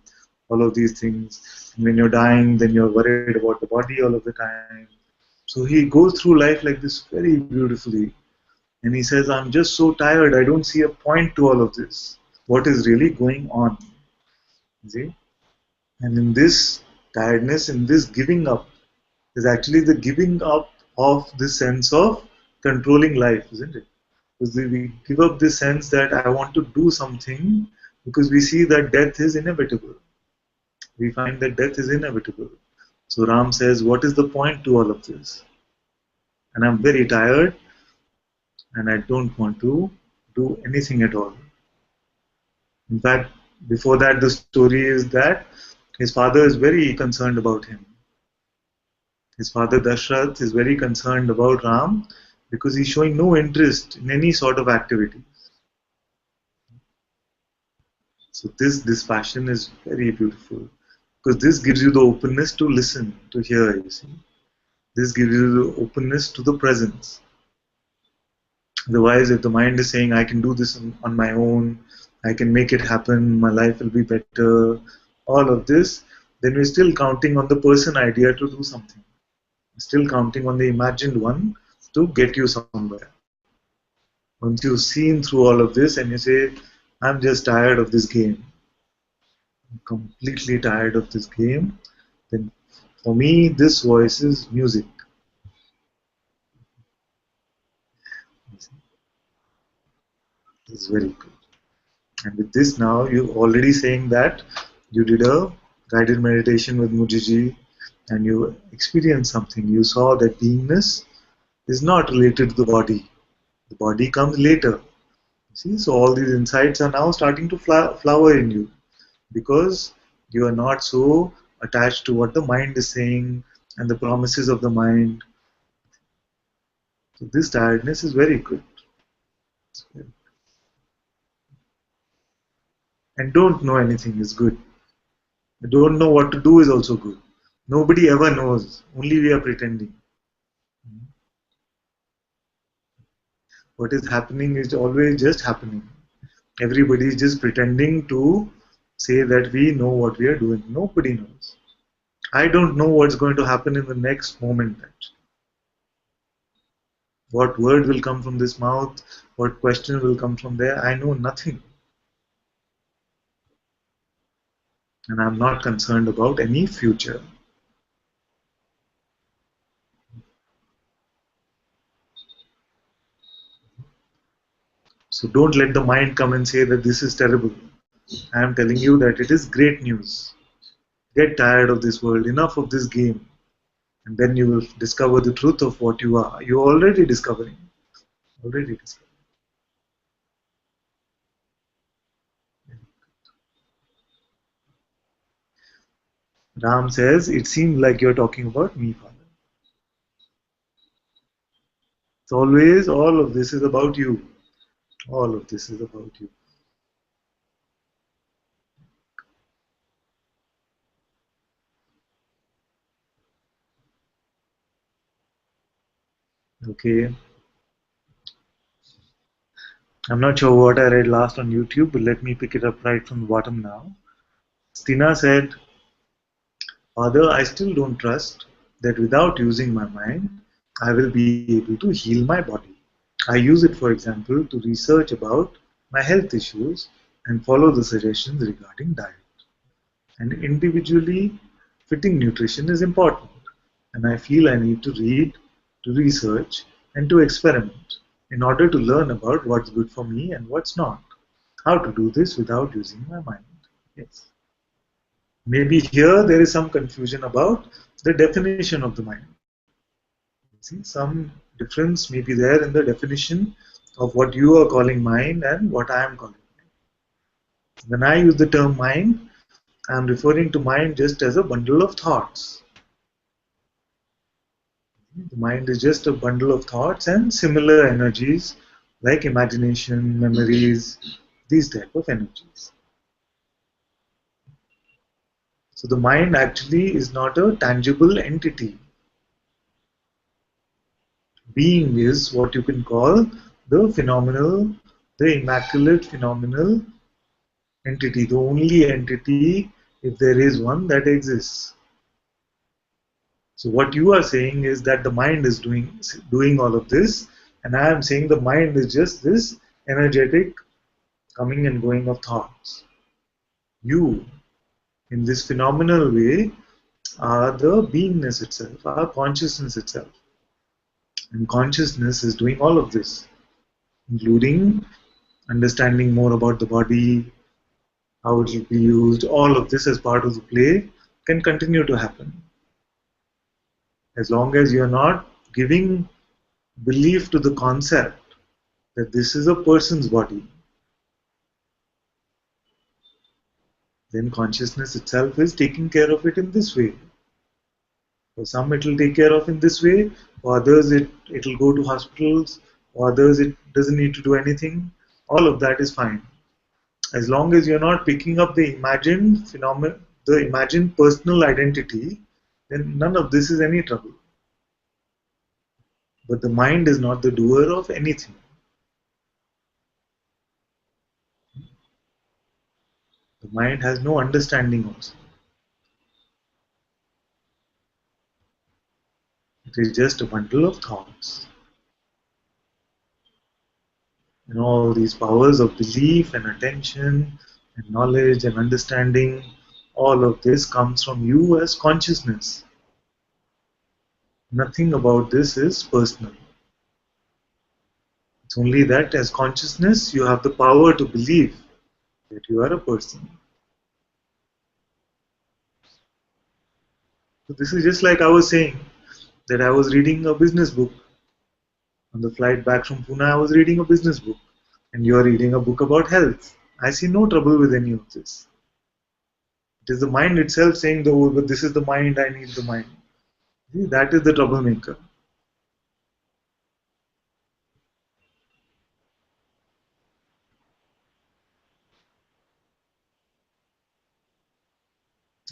all of these things. When you're dying, then you're worried about the body all of the time. So he goes through life like this very beautifully. And he says, I'm just so tired, I don't see a point to all of this. What is really going on? See? And in this tiredness, in this giving up, is actually the giving up of the sense of controlling life, isn't it? Because we give up this sense that I want to do something because we see that death is inevitable. We find that death is inevitable. So Ram says, what is the point to all of this? And I'm very tired and I don't want to do anything at all. In fact, before that, the story is that his father is very concerned about him. His father Dashrath is very concerned about Ram because he's showing no interest in any sort of activity. So this passion is very beautiful because this gives you the openness to listen, to hear, you see. This gives you the openness to the presence. Otherwise, if the mind is saying, I can do this on my own, I can make it happen, my life will be better, all of this, then we're still counting on the person idea to do something. We're still counting on the imagined one to get you somewhere. Once you've seen through all of this and you say, I'm just tired of this game, I'm completely tired of this game, then for me, this voice is music. It's very good. And with this now, you're already saying that you did a guided meditation with Mujiji and you experienced something. You saw that beingness is not related to the body. The body comes later. See, so all these insights are now starting to flower in you because you are not so attached to what the mind is saying and the promises of the mind. So this tiredness is very good. And don't know anything is good. Don't know what to do is also good. Nobody ever knows. Only we are pretending. What is happening is always just happening. Everybody is just pretending to say that we know what we are doing. Nobody knows. I don't know what's going to happen in the next moment. What word will come from this mouth? What question will come from there? I know nothing. And I'm not concerned about any future. So don't let the mind come and say that this is terrible. I am telling you that it is great news. Get tired of this world, enough of this game. And then you will discover the truth of what you are. You're already discovering. Already discovering. Ram says, it seems like you're talking about me, Father. It's always, all of this is about you. All of this is about you. Okay. I'm not sure what I read last on YouTube, but let me pick it up right from the bottom now. Stina said, Father, I still don't trust that without using my mind, I will be able to heal my body. I use it, for example, to research about my health issues and follow the suggestions regarding diet. And individually, fitting nutrition is important. And I feel I need to read, to research, and to experiment in order to learn about what's good for me and what's not. How to do this without using my mind. Yes. Maybe here there is some confusion about the definition of the mind. See, some difference may be there in the definition of what you are calling mind and what I am calling mind. When I use the term mind, I am referring to mind just as a bundle of thoughts. The mind is just a bundle of thoughts and similar energies like imagination, memories, these type of energies. So the mind actually is not a tangible entity. Being is what you can call the phenomenal, the immaculate phenomenal entity, the only entity if there is one that exists. So what you are saying is that the mind is doing all of this, and I am saying the mind is just this energetic coming and going of thoughts. You, in this phenomenal way, are the beingness itself, are consciousness itself. And consciousness is doing all of this, including understanding more about the body, how it will be used. All of this as part of the play can continue to happen. As long as you are not giving belief to the concept that this is a person's body, then consciousness itself is taking care of it in this way. For some it will take care of in this way, for others it will go to hospitals, for others it doesn't need to do anything. All of that is fine. As long as you're not picking up the imagined phenomenon, the imagined personal identity, then none of this is any trouble. But the mind is not the doer of anything. The mind has no understanding also. It is just a bundle of thoughts. And all these powers of belief and attention and knowledge and understanding, all of this comes from you as consciousness. Nothing about this is personal. It's only that as consciousness you have the power to believe that you are a person. So this is just like I was saying that I was reading a business book. On the flight back from Pune, I was reading a business book. And you are reading a book about health. I see no trouble with any of this. It is the mind itself saying, oh, but this is the mind, I need the mind. See, that is the troublemaker.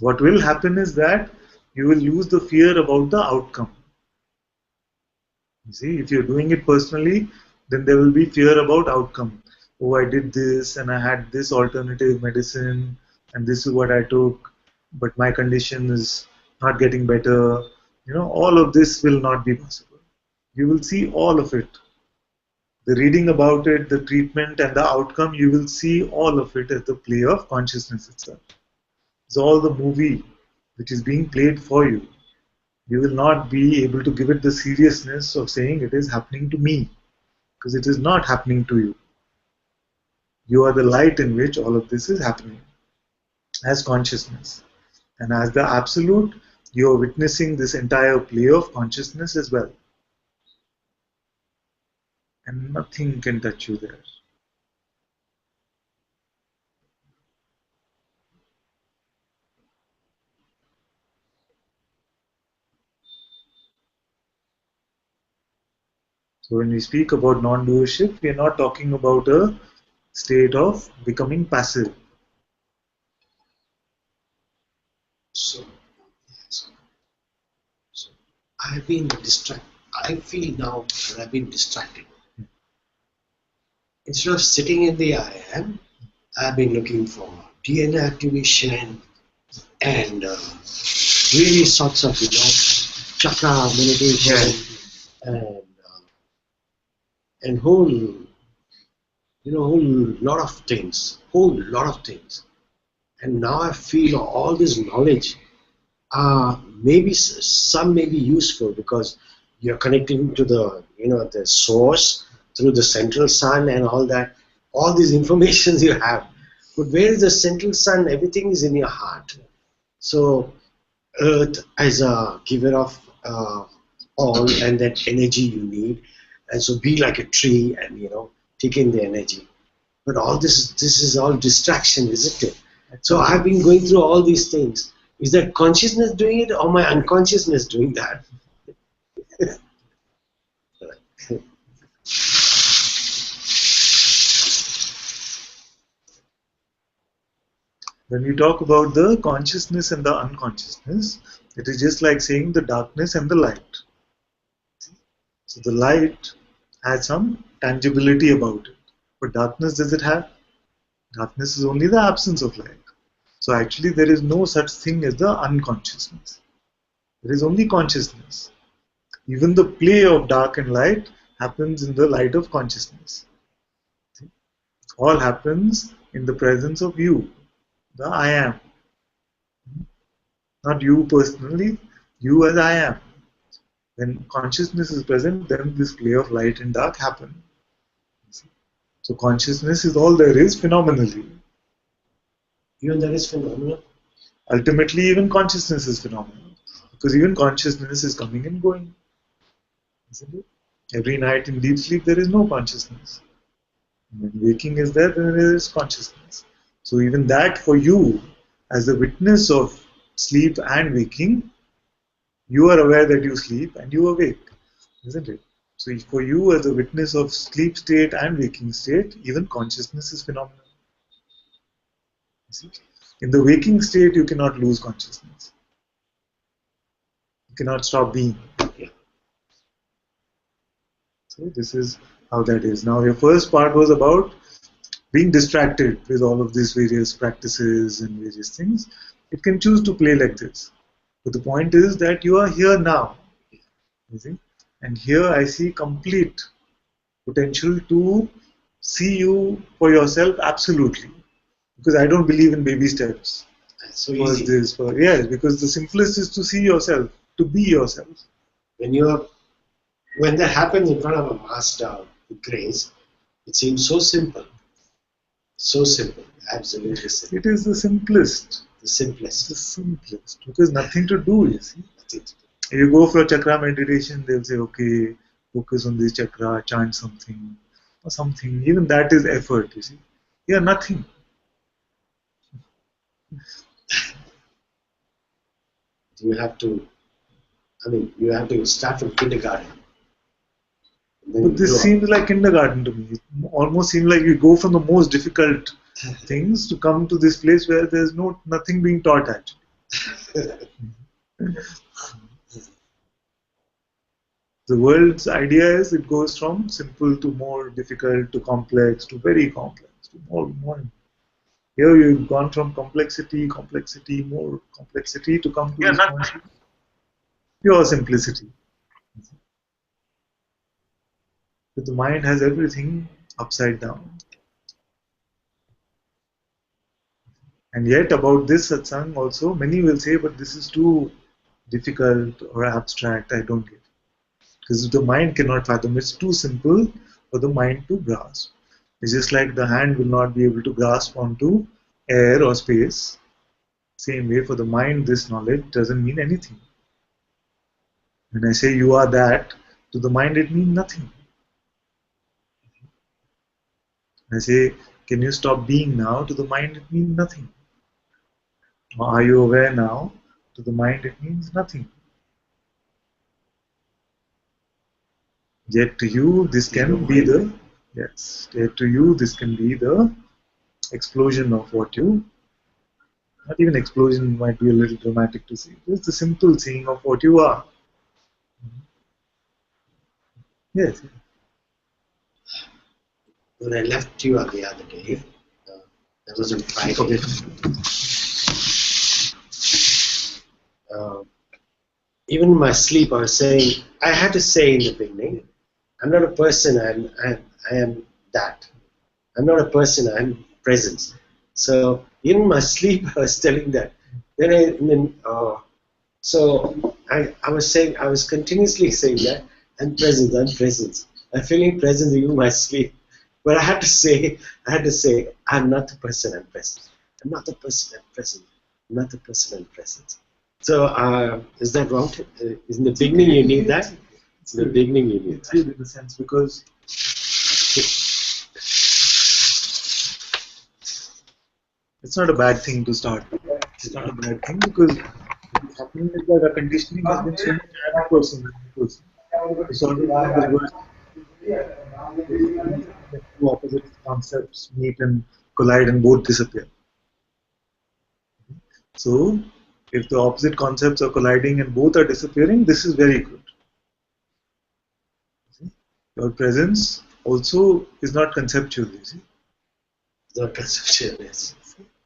What will happen is that you will lose the fear about the outcome. You see, if you're doing it personally, then there will be fear about outcome. Oh, I did this and I had this alternative medicine and this is what I took, but my condition is not getting better. All of this will not be possible. You will see all of it. The reading about it, the treatment and the outcome, you will see all of it as the play of consciousness itself. It's all the movie which is being played for you. You will not be able to give it the seriousness of saying it is happening to me, because it is not happening to you. You are the light in which all of this is happening as consciousness. And as the absolute, you are witnessing this entire play of consciousness as well. And nothing can touch you there. So when we speak about non-doership, we are not talking about a state of becoming passive. So I've been distracted. I feel now that I've been distracted. Instead of sitting in the I am, I've been looking for DNA activation and various sorts of, chakra meditation and whole lot of things, And now I feel all this knowledge, maybe some may be useful because you're connecting to the, the source through the central sun and all that. All these informations you have. But where is the central sun? Everything is in your heart. So earth as a giver of all and that energy you need. And so be like a tree and, take in the energy. But all this is all distraction, isn't it? So I've been going through all these things. Is that consciousness doing it or my unconsciousness doing that? When we talk about the consciousness and the unconsciousness, it is just like saying the darkness and the light. So the light has some tangibility about it. But darkness, does it have? Darkness is only the absence of light. So actually there is no such thing as the unconsciousness. There is only consciousness. Even the play of dark and light happens in the light of consciousness. It all happens in the presence of you, the I am. Not you personally, you as I am. When consciousness is present, then this play of light and dark happen. So consciousness is all there is phenomenally. Even that is phenomenal. Ultimately, even consciousness is phenomenal. Because even consciousness is coming and going. Isn't it? Every night in deep sleep, there is no consciousness. When waking is there, then there is consciousness. So even that for you, as a witness of sleep and waking, you are aware that you sleep and you awake, isn't it? So for you as a witness of sleep state and waking state, even consciousness is phenomenal. In the waking state, you cannot lose consciousness. You cannot stop being. So this is how that is. Now your first part was about being distracted with all of these various practices and various things. It can choose to play like this. But the point is that you are here now. You see? And here I see complete potential to see you for yourself absolutely. Because I don't believe in baby steps. That's so First easy. this, yes, because the simplest is to see yourself, to be yourself. When that happens in front of a master with grace, it seems so simple. So simple. Absolutely simple. It is the simplest. The simplest. The simplest. Because nothing to do, you see. You go for chakra meditation, they'll say, okay, focus on this chakra, chant something, or something. Even that is effort, you see. Yeah, nothing. You have to start from kindergarten. But this seems like kindergarten to me. It almost seems like you go from the most difficult things to come to this place where there's nothing being taught actually. The world's idea is it goes from simple to more difficult to complex to very complex to more. Here you've gone from complexity, more complexity to come to this point. Pure simplicity. But the mind has everything upside down. And yet about this satsang also, many will say, but this is too difficult or abstract, I don't get it. Because the mind cannot fathom, it's too simple for the mind to grasp. It's just like the hand will not be able to grasp onto air or space. Same way for the mind, this knowledge doesn't mean anything. When I say you are that, to the mind it means nothing. When I say, can you stop being now? To the mind it means nothing. Or are you aware now? To the mind it means nothing. Yet to you this can be the yet to you this can be the explosion of what you, not even explosion might be a little dramatic to say, it's the simple seeing of what you are. Yes. When I left you on the other day, that was on Friday. Even in my sleep, I was saying, I had to say in the beginning, I'm not a person, I am that. I'm not a person, I'm presence. So in my sleep, I was telling that. So I was saying, I was continuously saying that, I'm presence. I'm feeling presence even in my sleep. But I had to say, I'm not the person, I'm present. I'm not the person, I'm present. I'm not the person, I'm present. So is that wrong? In the beginning you need that? In the beginning you need that. It's good in a sense because it's not a bad thing to start. It's not a bad thing because what's happening is that our conditioning has been so much person. It's already two opposite concepts meet and collide and both disappear. So, if the opposite concepts are colliding and both are disappearing, this is very good. Your presence also is not conceptual, you see. Not conceptual, yes.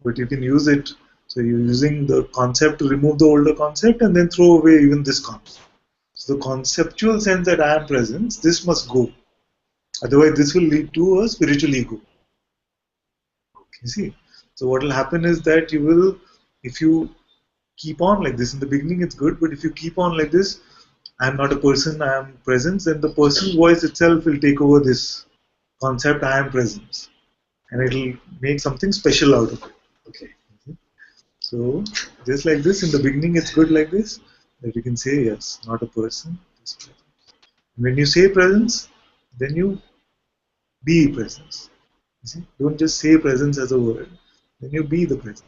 But you can use it So you're using the concept to remove the older concept and then throw away even this concept. So the conceptual sense that I am presence, this must go. Otherwise, this will lead to a spiritual ego. You see? So what will happen is that you will, if you keep on like this, in the beginning it's good, but if you keep on like this, I am not a person, I am presence, then the person's voice itself will take over this concept, I am presence. And it'll make something special out of it. Okay. So just like this, in the beginning it's good like this, that you can say, yes, not a person, just presence. When you say presence, then you be presence. You see? Don't just say presence as a word, then you be the presence.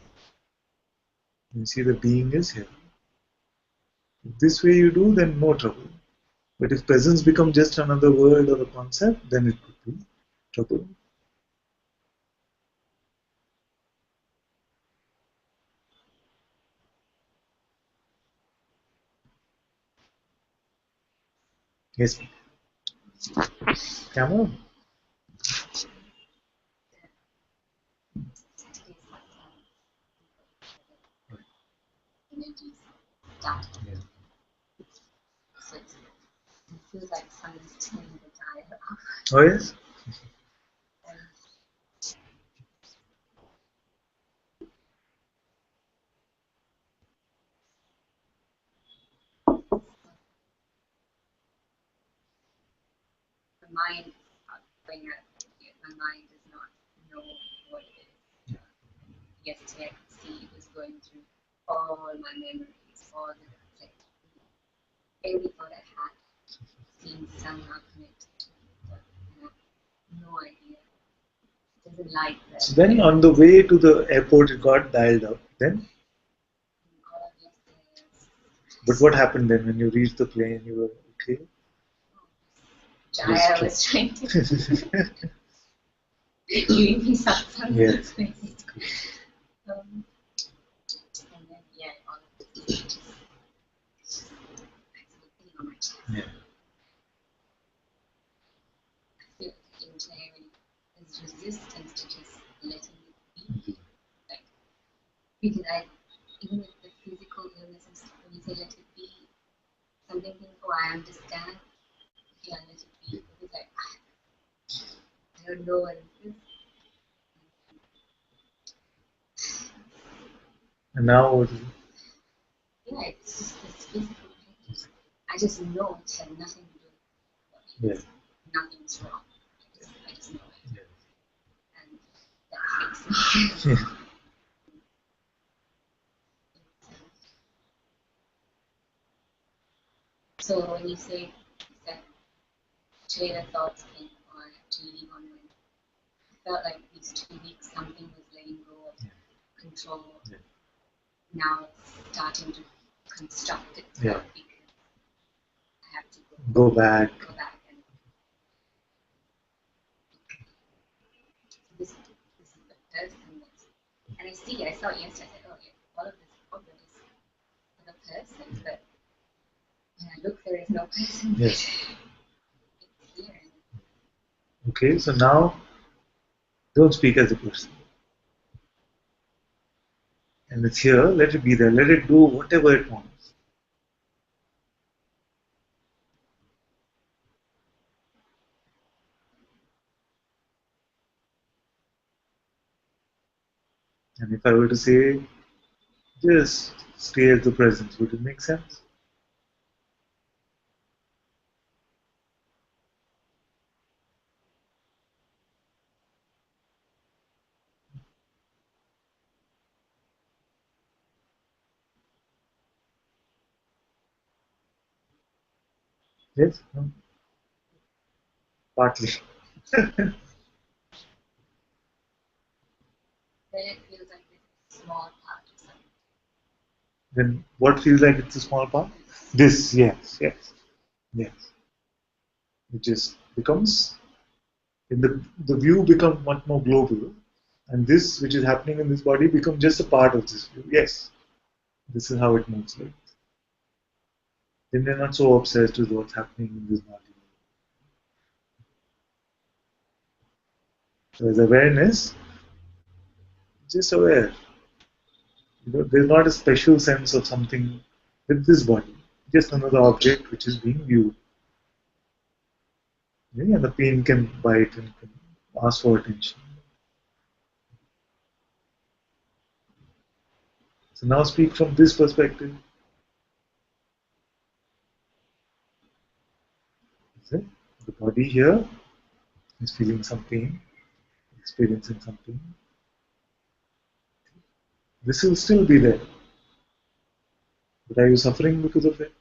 You see the being is here. If this way you do, then no trouble. But if presence becomes just another word or a concept, then it could be trouble. Yes, camera. Yeah. So it feels like someone's turning the dial off. Oh yes. The mind, when you're here, my mind does not know what it is. Yeah. Yesterday I could see it was going through all my memories, all the like, every thought I had seemed somehow connected to it, but I have no idea. It doesn't like that. So then on the way to the airport, it got dialed up. Then, All of yesterday, but what happened then when you reached the plane? You were okay. Jaya was trying to give me something. Yes. And then, yeah, all of this just accidentally on my chest. Yeah. I feel entirely there's resistance to just letting it be. Like, because even with the physical illness and stuff, when you say let it be, something painful, I understand. Yeah, let it be. It's like, I don't know what it is. And now, what is it? Yeah, it's just this physical pain. I just know it had nothing to do with Yeah. nothing's wrong. I just know it. Yeah. And that makes me. So when you say that train of thoughts came or actually on when I felt like these 2 weeks something was letting go of control. Yeah. Now it's starting to construct itself Yeah. because I have to Go back. go back and this is the person that's, and I saw it yesterday, I said, oh yeah, all of this problem is for the person, but when I look there is no person. Yes. It's here. Okay. So now, don't speak as a person. And it's here. Let it be there. Let it do whatever it wants. And if I were to say, just stay as the presence, would it make sense? Yes? No? Partly. Then it feels like this small part of something. Then what feels like it's a small part? This, yes, yes, yes. It just becomes, in the view becomes much more global, and this which is happening in this body becomes just a part of this view. Yes, this is how it moves like. Then they're not so obsessed with what's happening in this body. So as awareness, just aware. There's not a special sense of something with this body, just another object which is being viewed. And the pain can bite and can ask for attention. So now speak from this perspective. The body here is feeling some pain, experiencing something. This will still be there. But are you suffering because of it?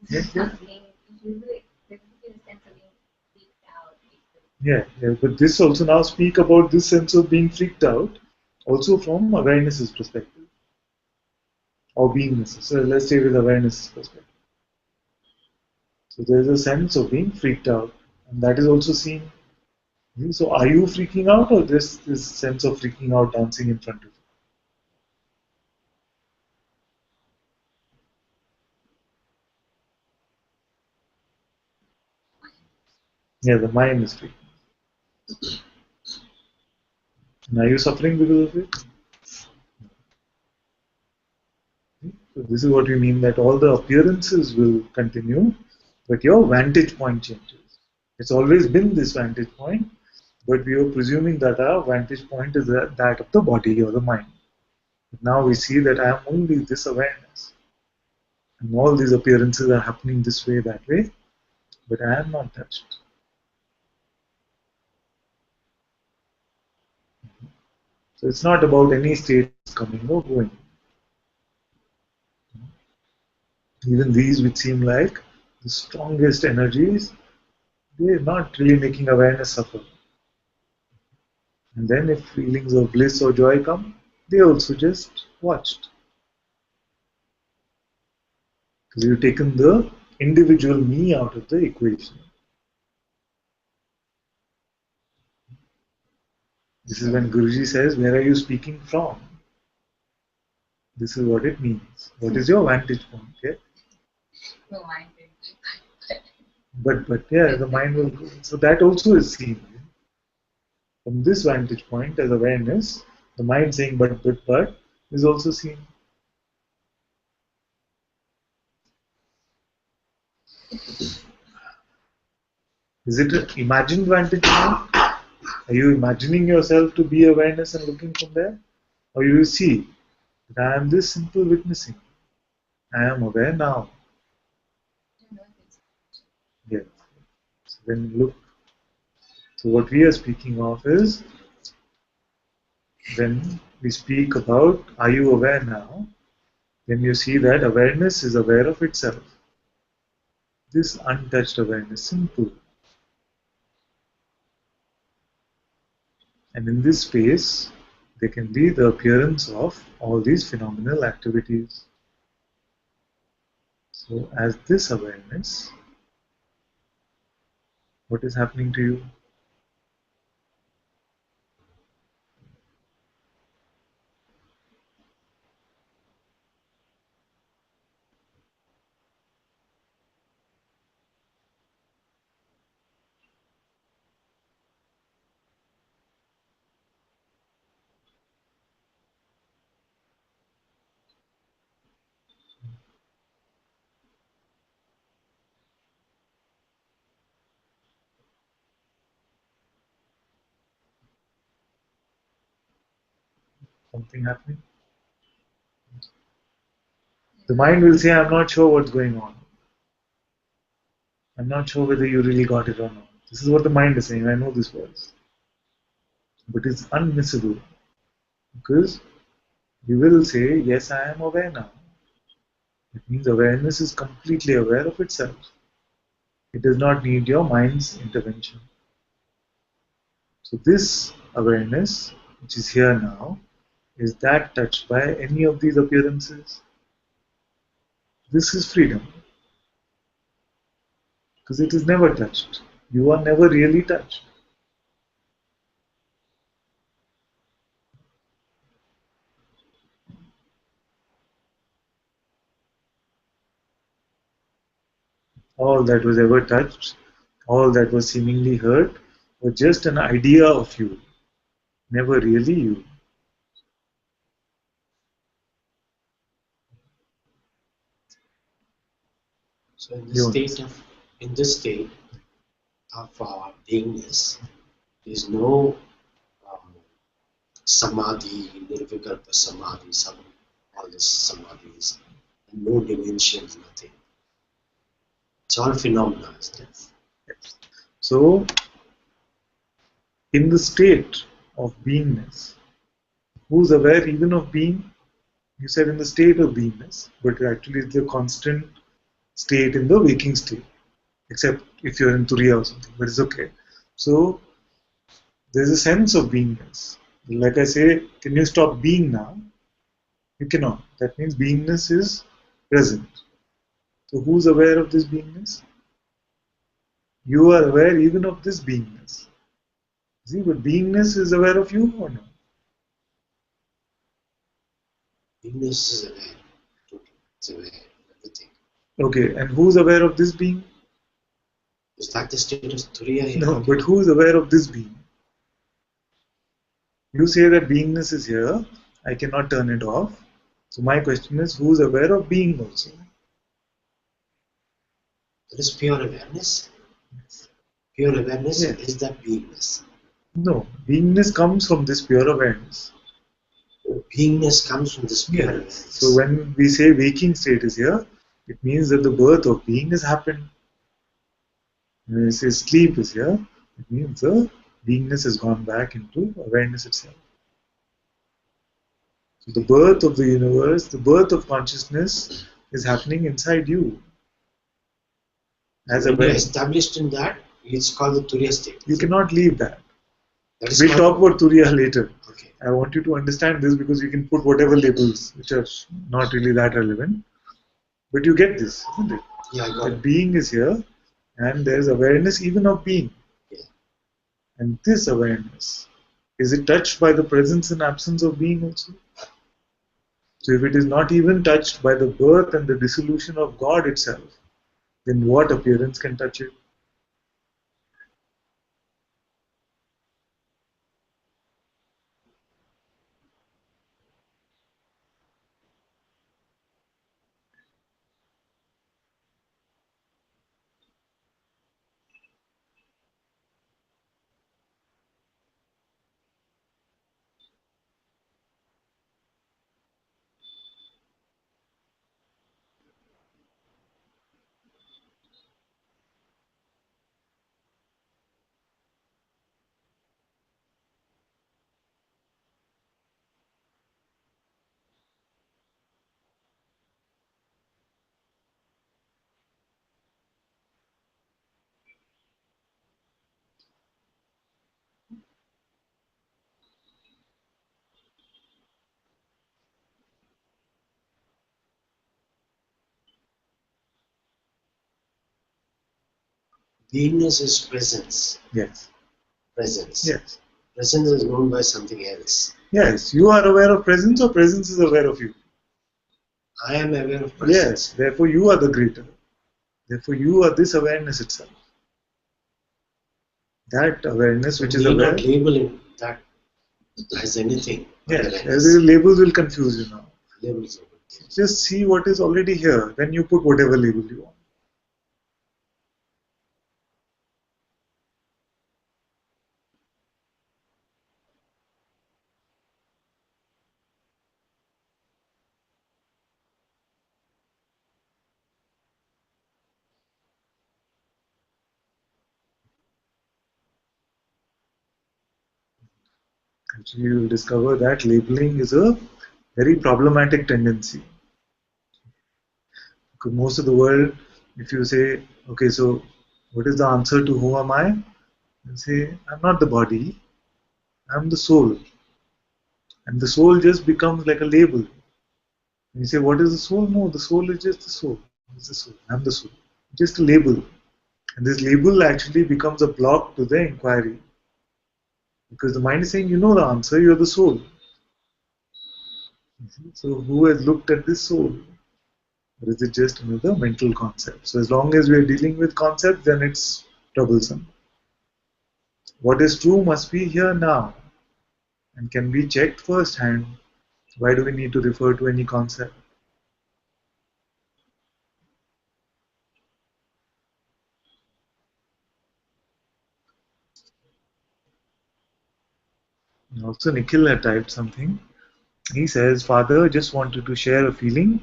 Yes, yes. Yeah, but this also now speak about this sense of being freaked out, also from awareness's perspective or beingness. So let's stay with awareness's perspective. So there is a sense of being freaked out, and that is also seen. So are you freaking out, or this sense of freaking out dancing in front of you? Yeah, the mind is freaking. And are you suffering because of it? So this is what we mean that all the appearances will continue, but your vantage point changes. It's always been this vantage point, but we are presuming that our vantage point is that of the body or the mind. But now we see that I am only this awareness. And all these appearances are happening this way, that way, but I am not touched. So it's not about any states coming or going. Even these which seem like the strongest energies, they're not really making awareness suffer. And then if feelings of bliss or joy come, they also just watched. Because you've taken the individual me out of the equation. This is when Guruji says, where are you speaking from? This is what it means. What is your vantage point? Yeah? But yeah, the mind will go. So that also is seen. From this vantage point as awareness, the mind saying but is also seen. Is it an imagined vantage point? Are you imagining yourself to be awareness and looking from there? Or you see that I am this simple witnessing. I am aware now. Yes. So then look. So what we are speaking of is when we speak about are you aware now, then you see that awareness is aware of itself. This untouched awareness, simple. And in this space, there can be the appearance of all these phenomenal activities. So as this awareness, what is happening to you? Something happening? The mind will say, I'm not sure what's going on. I'm not sure whether you really got it or not. This is what the mind is saying. I know this voice. But it's unmissable because you will say, yes, I am aware now. It means awareness is completely aware of itself. It does not need your mind's intervention. So this awareness, which is here now, is that touched by any of these appearances? This is freedom. Because it is never touched. You are never really touched. All that was ever touched all that was seemingly heard was just an idea of you, never really you. So in You this state of beingness, there is no samadhi, nirvikalpa samadhi, all this samadhis, and no dimensions, nothing. It's all phenomena, isn't it? So, in the state of beingness, who's aware even of being? You said in the state of beingness, but actually it's the constant state in the waking state, except if you're in Turiya or something, but it's okay. So, there's a sense of beingness. Like I say, can you stop being now? You cannot. That means beingness is present. So who's aware of this beingness? You are aware even of this beingness. See, but beingness is aware of you or no? Beingness is aware. It's aware of everything. Okay, and who's aware of this being? Is that the state of Turiya? No, but who's aware of this being? You say that beingness is here, I cannot turn it off. So my question is, who's aware of being also? That is pure awareness. Pure awareness is that beingness. No, beingness comes from this pure awareness. Beingness comes from this pure awareness. So when we say waking state is here, it means that the birth of being has happened. When we say sleep is here, it means the beingness has gone back into awareness itself. So the birth of the universe, the birth of consciousness is happening inside you. As when you're established in that, it's called the Turiya state. You cannot leave that. We'll talk about Turiya later. Okay. I want you to understand this because you can put whatever labels which are not really that relevant. But you get this, isn't it? Yeah, I got it. Being is here and there is awareness even of being. Yeah. And this awareness, is it touched by the presence and absence of being also? So if it is not even touched by the birth and the dissolution of God itself, then what appearance can touch it? Beingness is presence. Yes. Presence. Yes. Presence is known by something else. Yes. You are aware of presence or presence is aware of you? I am aware of presence. Yes. Therefore you are the greater. Therefore you are this awareness itself. That awareness which is aware. Not labeling that as anything. Yes. The labels will confuse you now. Labels. Just see what is already here. Then you put whatever label you want. Actually, you will discover that labeling is a very problematic tendency. Because most of the world, if you say, okay, so what is the answer to who am I? You say, I'm not the body, I'm the soul. And the soul just becomes like a label. And you say, what is the soul? No, the soul is just the soul. It's the soul. I'm the soul. Just a label. And this label actually becomes a block to the inquiry. Because the mind is saying, you know the answer, you're the soul. So who has looked at this soul? Or is it just another mental concept? So as long as we are dealing with concepts, then it's troublesome. What is true must be here now and can be checked firsthand. Why do we need to refer to any concept? Also, Nikhil had typed something. He says, Father just wanted to share a feeling.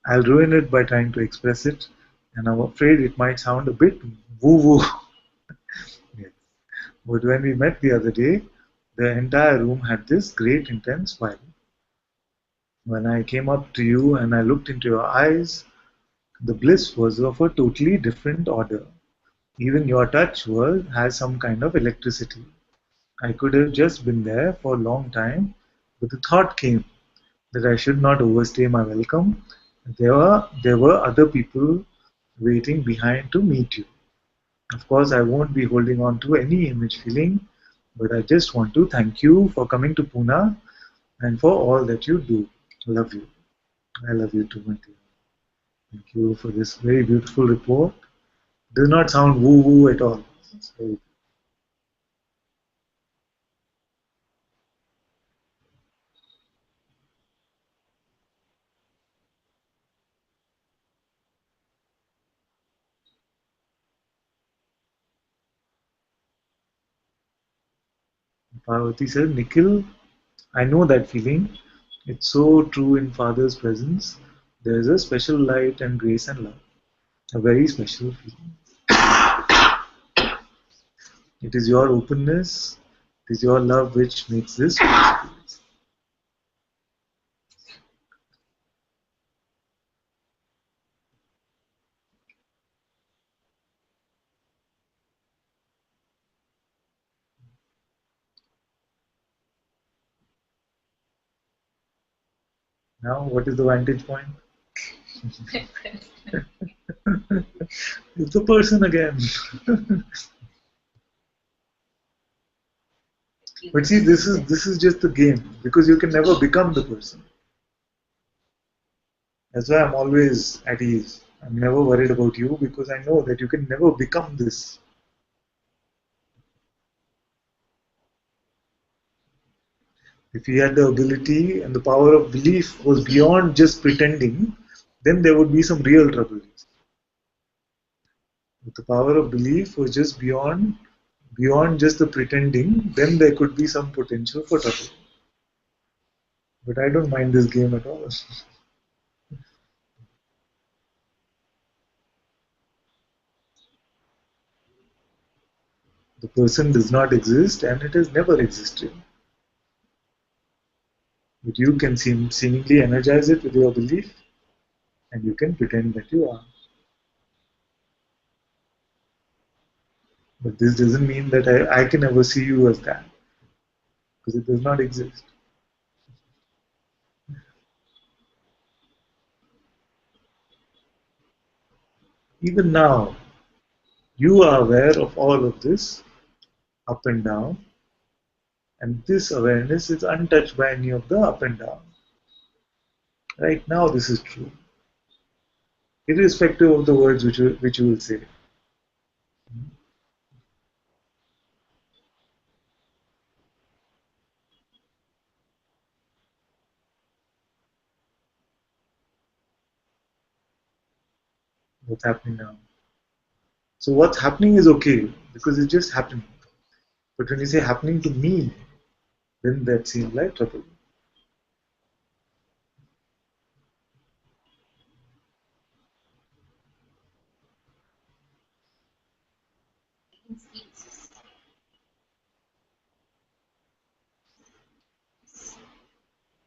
I'll ruin it by trying to express it, and I'm afraid it might sound a bit woo woo. Yes. But when we met the other day, the entire room had this great intense vibe. When I came up to you and I looked into your eyes, the bliss was of a totally different order. Even your touch has some kind of electricity. I could have just been there for a long time, but the thought came that I should not overstay my welcome. There were other people waiting behind to meet you. Of course, I won't be holding on to any image feeling, but I just want to thank you for coming to Pune and for all that you do. Love you. I love you too, my dear. Thank you for this very beautiful report. Does not sound woo woo at all. So, Parvati said, Nikhil, I know that feeling. It's so true in Father's presence. There is a special light and grace and love. A very special feeling. It is your openness, it is your love which makes this possible. Now, what is the vantage point? It's the person again. But see, this is just the game because you can never become the person. That's why I'm always at ease. I'm never worried about you because I know that you can never become this. If he had the ability and the power of belief was beyond just pretending, then there would be some real trouble. If the power of belief was just beyond just the pretending, then there could be some potential for trouble. But I don't mind this game at all. The person does not exist and it has never existed. But you can seemingly energize it with your belief and you can pretend that you are. But this doesn't mean that I can ever see you as that because it does not exist. Even now, you are aware of all of this up and down, and this awareness is untouched by any of the up and down. Right now, this is true, irrespective of the words which you will say. What's happening now? So what's happening is okay because it's just happening. But when you say happening to me, then that seems like trouble.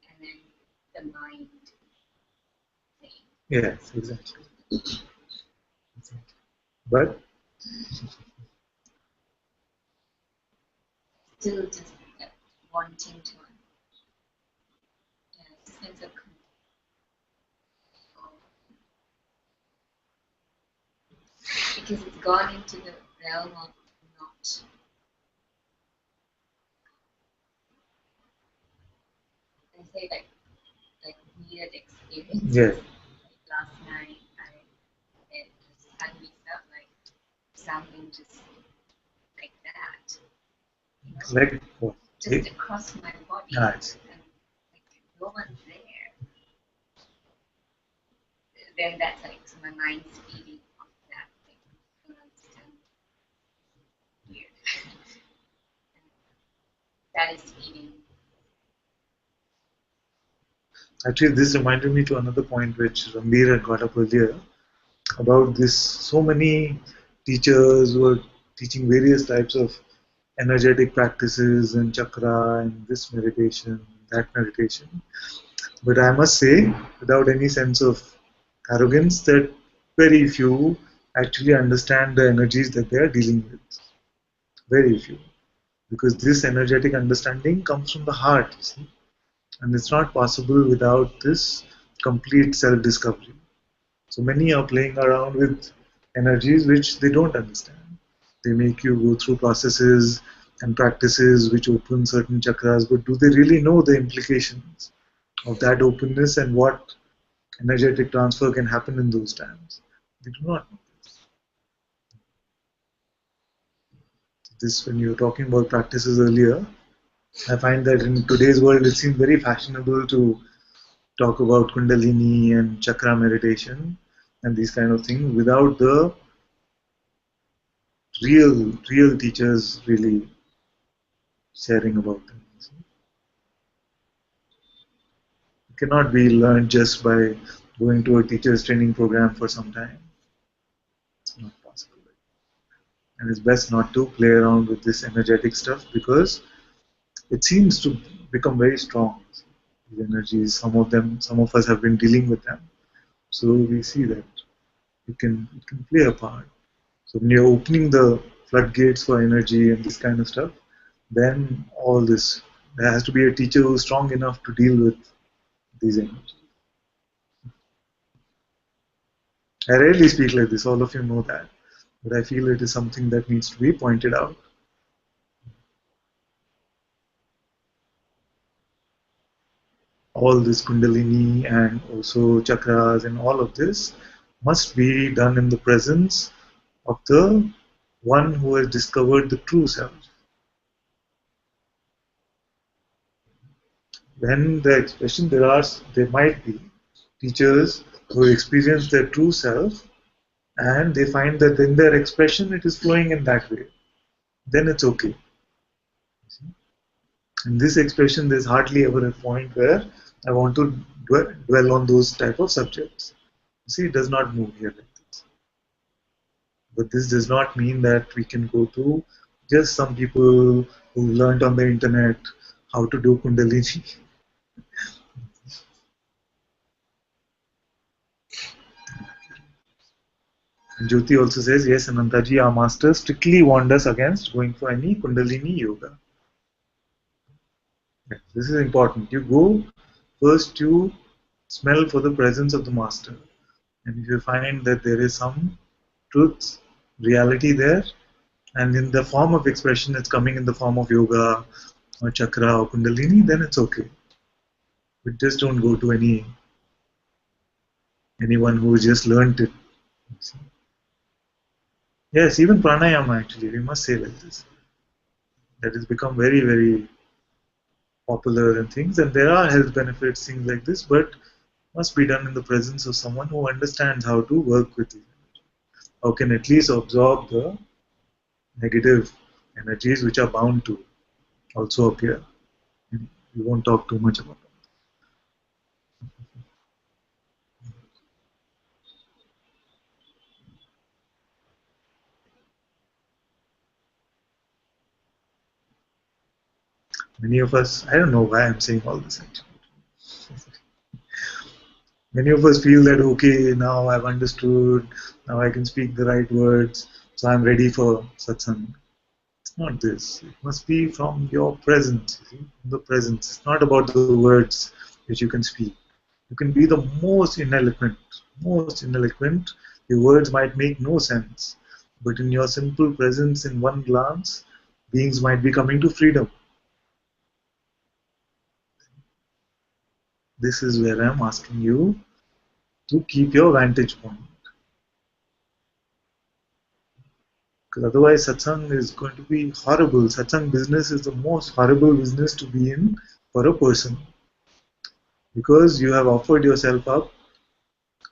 And then the mind thing. Yes, exactly. But Still just that wanting to sense of control. Because it's gone into the realm of not. I say like weird experience. yes, Like last night, it just had me felt like something just like that, you know, Like what? just across my body, Nice. and like no one's there. Then that's like, so my mind's feeding off that thing. I don't understand. Weird. That is feeding. Actually, this reminded me to another point which Rambir had got up earlier about this. So many teachers were teaching various types of energetic practices and chakra and this meditation, that meditation. But I must say, without any sense of arrogance, that very few actually understand the energies that they are dealing with. Very few. Because this energetic understanding comes from the heart, you see. And it's not possible without this complete self-discovery. So many are playing around with energies which they don't understand. They make you go through processes and practices which open certain chakras, but do they really know the implications of that openness and what energetic transfer can happen in those times? They do not know this. This, when you were talking about practices earlier, I find that in today's world it seems very fashionable to talk about Kundalini and chakra meditation and these kind of things without the real teachers really sharing about them. It cannot be learned just by going to a teacher's training program for some time. It's not possible. And it's best not to play around with this energetic stuff because it seems to become very strong. These energies, some of us have been dealing with them. So we see that it can play a part. So when you're opening the floodgates for energy and this kind of stuff, then all this, there has to be a teacher who's strong enough to deal with these energies. I rarely speak like this, all of you know that, but I feel it is something that needs to be pointed out. All this Kundalini and also chakras and all of this must be done in the presence of the one who has discovered the true self. When the expression there might be teachers who experience their true self and they find that in their expression it is flowing in that way, then it's okay. In this expression, there's hardly ever a point where I want to dwell on those type of subjects. See, it does not move here like this. But this does not mean that we can go to just some people who learned on the internet how to do Kundalini. And Jyoti also says, yes, Anantaji, our master strictly warned us against going for any Kundalini yoga. This is important. You go first to smell for the presence of the master. And if you find that there is some truth, reality there, and in the form of expression it's coming in the form of yoga or chakra or kundalini, then it's okay. But just don't go to anyone who just learnt it. Yes, even pranayama actually, we must say like this. That has become very, very popular and things, and there are health benefits, things like this, but must be done in the presence of someone who understands how to work with it, or can at least absorb the negative energies which are bound to also appear. We won't talk too much about that. Many of us, I don't know why I'm saying all this actually. Many of us feel that, okay, now I've understood, now I can speak the right words, so I'm ready for satsang. It's not this. It must be from your presence, you see, from the presence. It's not about the words which you can speak. You can be the most ineloquent, most ineloquent. Your words might make no sense, but in your simple presence, in one glance, beings might be coming to freedom. This is where I'm asking you to keep your vantage point. Because otherwise satsang is going to be horrible. Satsang business is the most horrible business to be in for a person. Because you have offered yourself up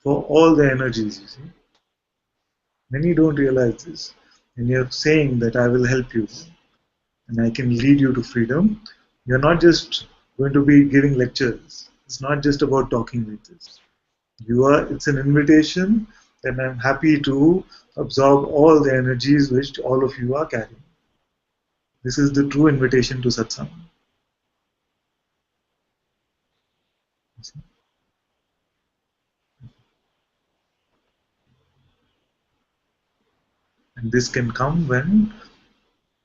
for all the energies, you see. Many don't realize this. And you're saying that I will help you and I can lead you to freedom. You're not just going to be giving lectures. It's not just about talking like this. It's an invitation, and I'm happy to absorb all the energies which all of you are carrying. This is the true invitation to satsang. And this can come when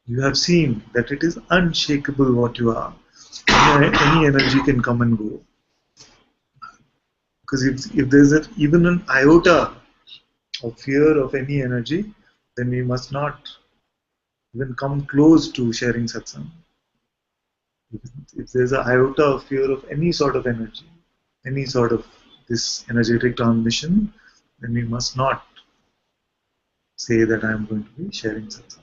you have seen that it is unshakable what you are. Any energy can come and go. Because if there's even an iota of fear of any energy, then we must not even come close to sharing satsang. If there's an iota of fear of any sort of energy, any sort of this energetic transmission, then we must not say that I am going to be sharing satsang.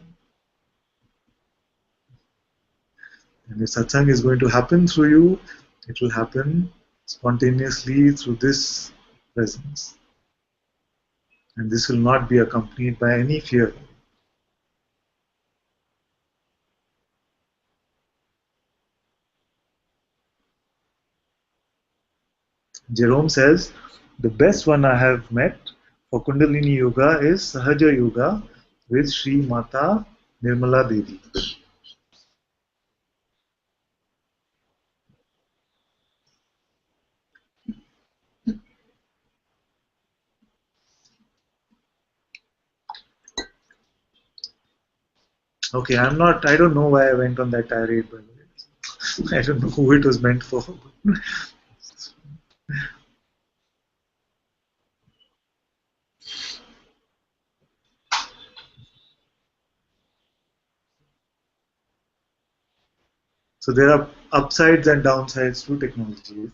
And if satsang is going to happen through you, it will happen spontaneously through this presence. And this will not be accompanied by any fear. Jerome says, the best one I have met for Kundalini Yoga is Sahaja Yoga with Sri Mata Nirmala Devi. Okay, I don't know why I went on that tirade, by the way. I don't know who it was meant for. So there are upsides and downsides to technology.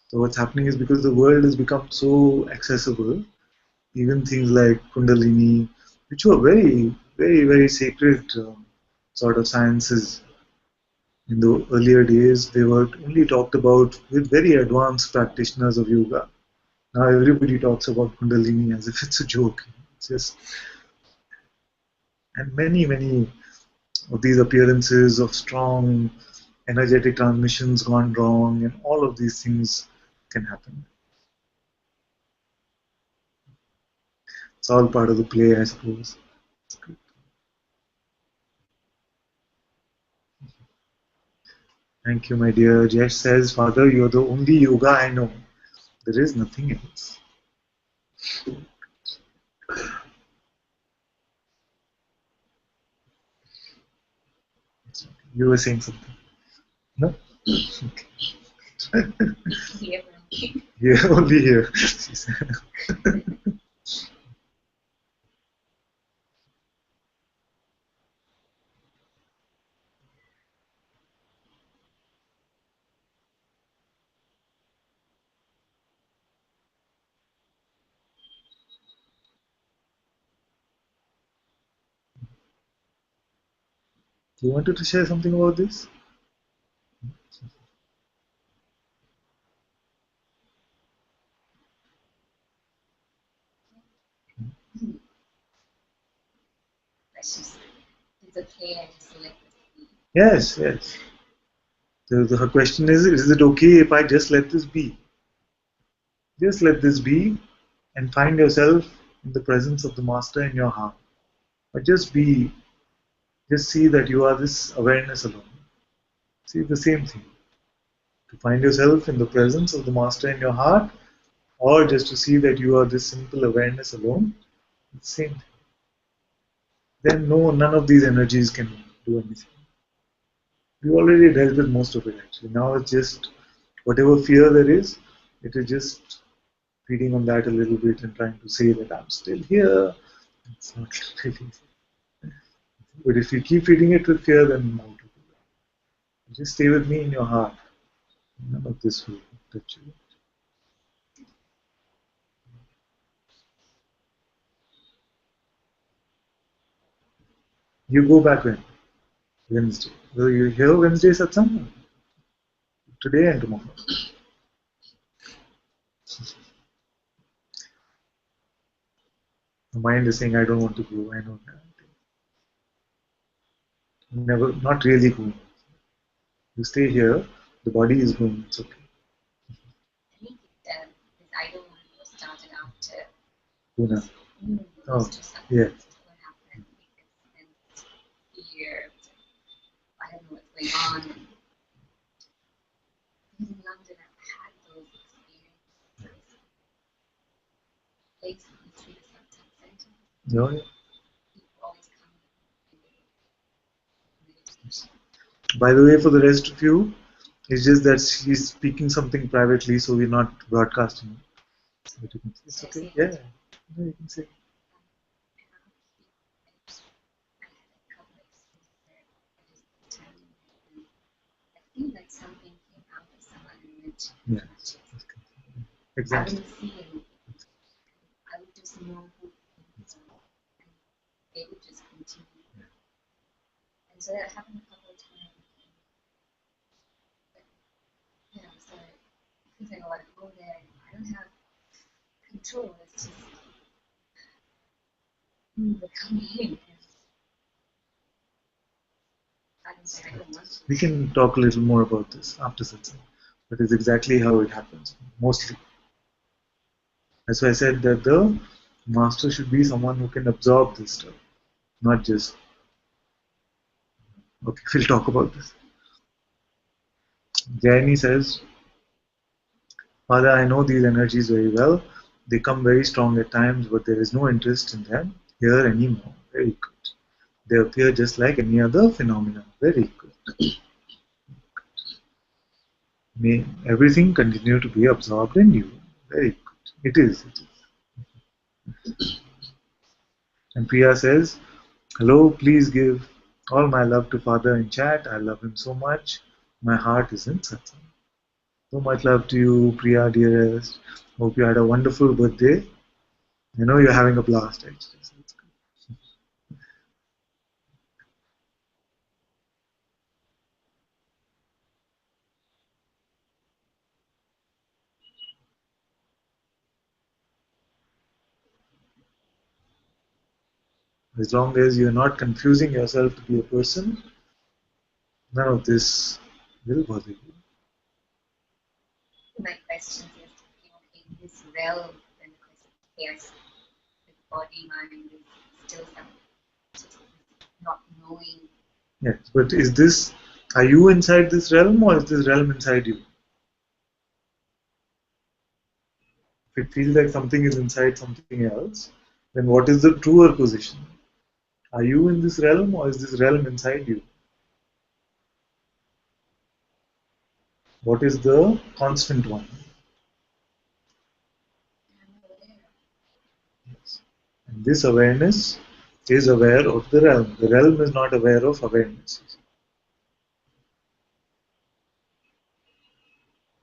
So what's happening is because the world has become so accessible, even things like Kundalini, which were very, very, very sacred sort of sciences. In the earlier days, they were only talked about with very advanced practitioners of yoga. Now everybody talks about Kundalini as if it's a joke. It's just, and many, many of these appearances of strong energetic transmissions gone wrong, and all of these things can happen. It's all part of the play, I suppose. Thank you, my dear. Jesh says, Father, you're the only yoga I know. There is nothing else. You were saying something. No? Yeah. Yeah, only here. You wanted to share something about this? Let's just, it's okay, I just let it be. Yes, yes. Her question is it okay if I just let this be? Just let this be and find yourself in the presence of the Master in your heart. But just be, just see that you are this awareness alone. See the same thing. To find yourself in the presence of the Master in your heart, or just to see that you are this simple awareness alone, it's the same thing. Then none of these energies can do anything. We already dealt with most of it actually. Now it's just whatever fear there is, it is just feeding on that a little bit and trying to say that I'm still here. It's not really. But if you keep feeding it with fear, then how to do that? Just stay with me in your heart. None of this will touch you. You go back when? Wednesday. Will you hear Wednesday satsang? Today and tomorrow. The mind is saying, I don't want to go, I know that. Never, not really go. You stay here, the body is going, it's okay. I think this idol one was started after Puna. Oh, just something yeah. what happened because then fear, I don't know what's going on. And in London, I've had those experiences. Places you see the Satsang center, No, yeah. people always come and By the way, for the rest of you, it's just that she's speaking something privately, so we're not broadcasting. But you can say, it's okay. Yeah, yeah, you can say. I feel like something came out of someone image. Yeah, I exactly. wouldn't see anything. I would just know who people are, and they would just continue. And so that happened a couple of times. But, so it feels like, oh, I go there, I don't have control. It's just they're coming in. I don't want to. We can talk a little more about this after satsang, but it's exactly how it happens, mostly. That's why I said that the master should be someone who can absorb this stuff, not just, okay, we'll talk about this. Jayani says, Father, I know these energies very well. They come very strong at times, but there is no interest in them here anymore. Very good. They appear just like any other phenomena. Very good. May everything continue to be absorbed in you. Very good. It is. It is. And Priya says, hello, please give all my love to Father in chat. I love him so much. My heart is in Satsang. So much love to you, Priya, dearest. Hope you had a wonderful birthday. I know you're having a blast, actually. So it's good. As long as you're not confusing yourself to be a person, none of this will bother you. My question is, in this realm, when the question yes, the body, mind is still something, just not knowing. Yes, but is this, are you inside this realm or is this realm inside you? If it feels like something is inside something else, then what is the truer position? Are you in this realm or is this realm inside you? What is the constant one? Yes. And this awareness is aware of the realm. The realm is not aware of awareness.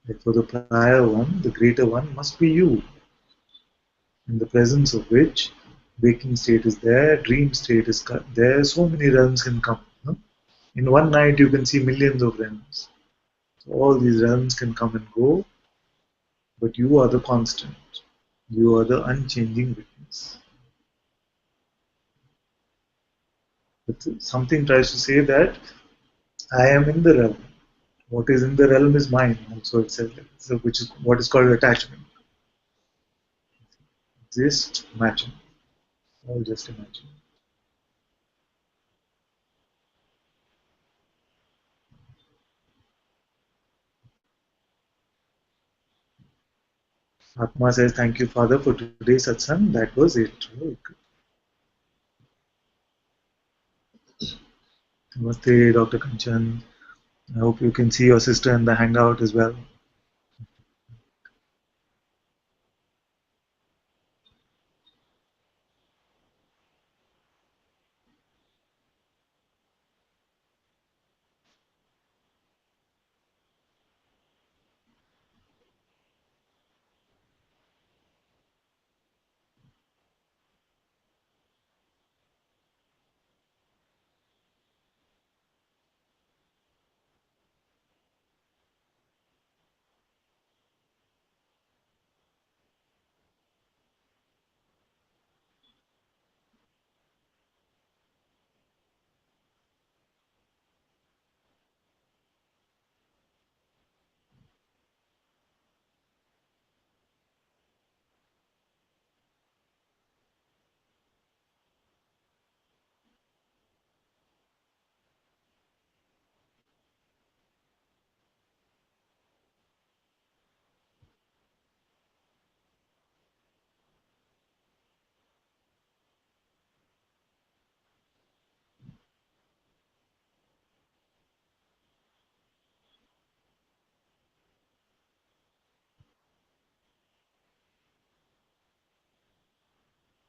Therefore, the prior one, the greater one, must be you, in the presence of which waking state is there, dream state is there, so many realms can come. No? In one night, you can see millions of realms. So all these realms can come and go, but you are the constant. You are the unchanging witness. But something tries to say that I am in the realm. What is in the realm is mine, also itself, so which is what is called attachment. Just imagine, all just imagine. Atma says, thank you, Father, for today's satsang. That was it. Very good. Namaste, Dr. Kanchan. I hope you can see your sister in the hangout as well.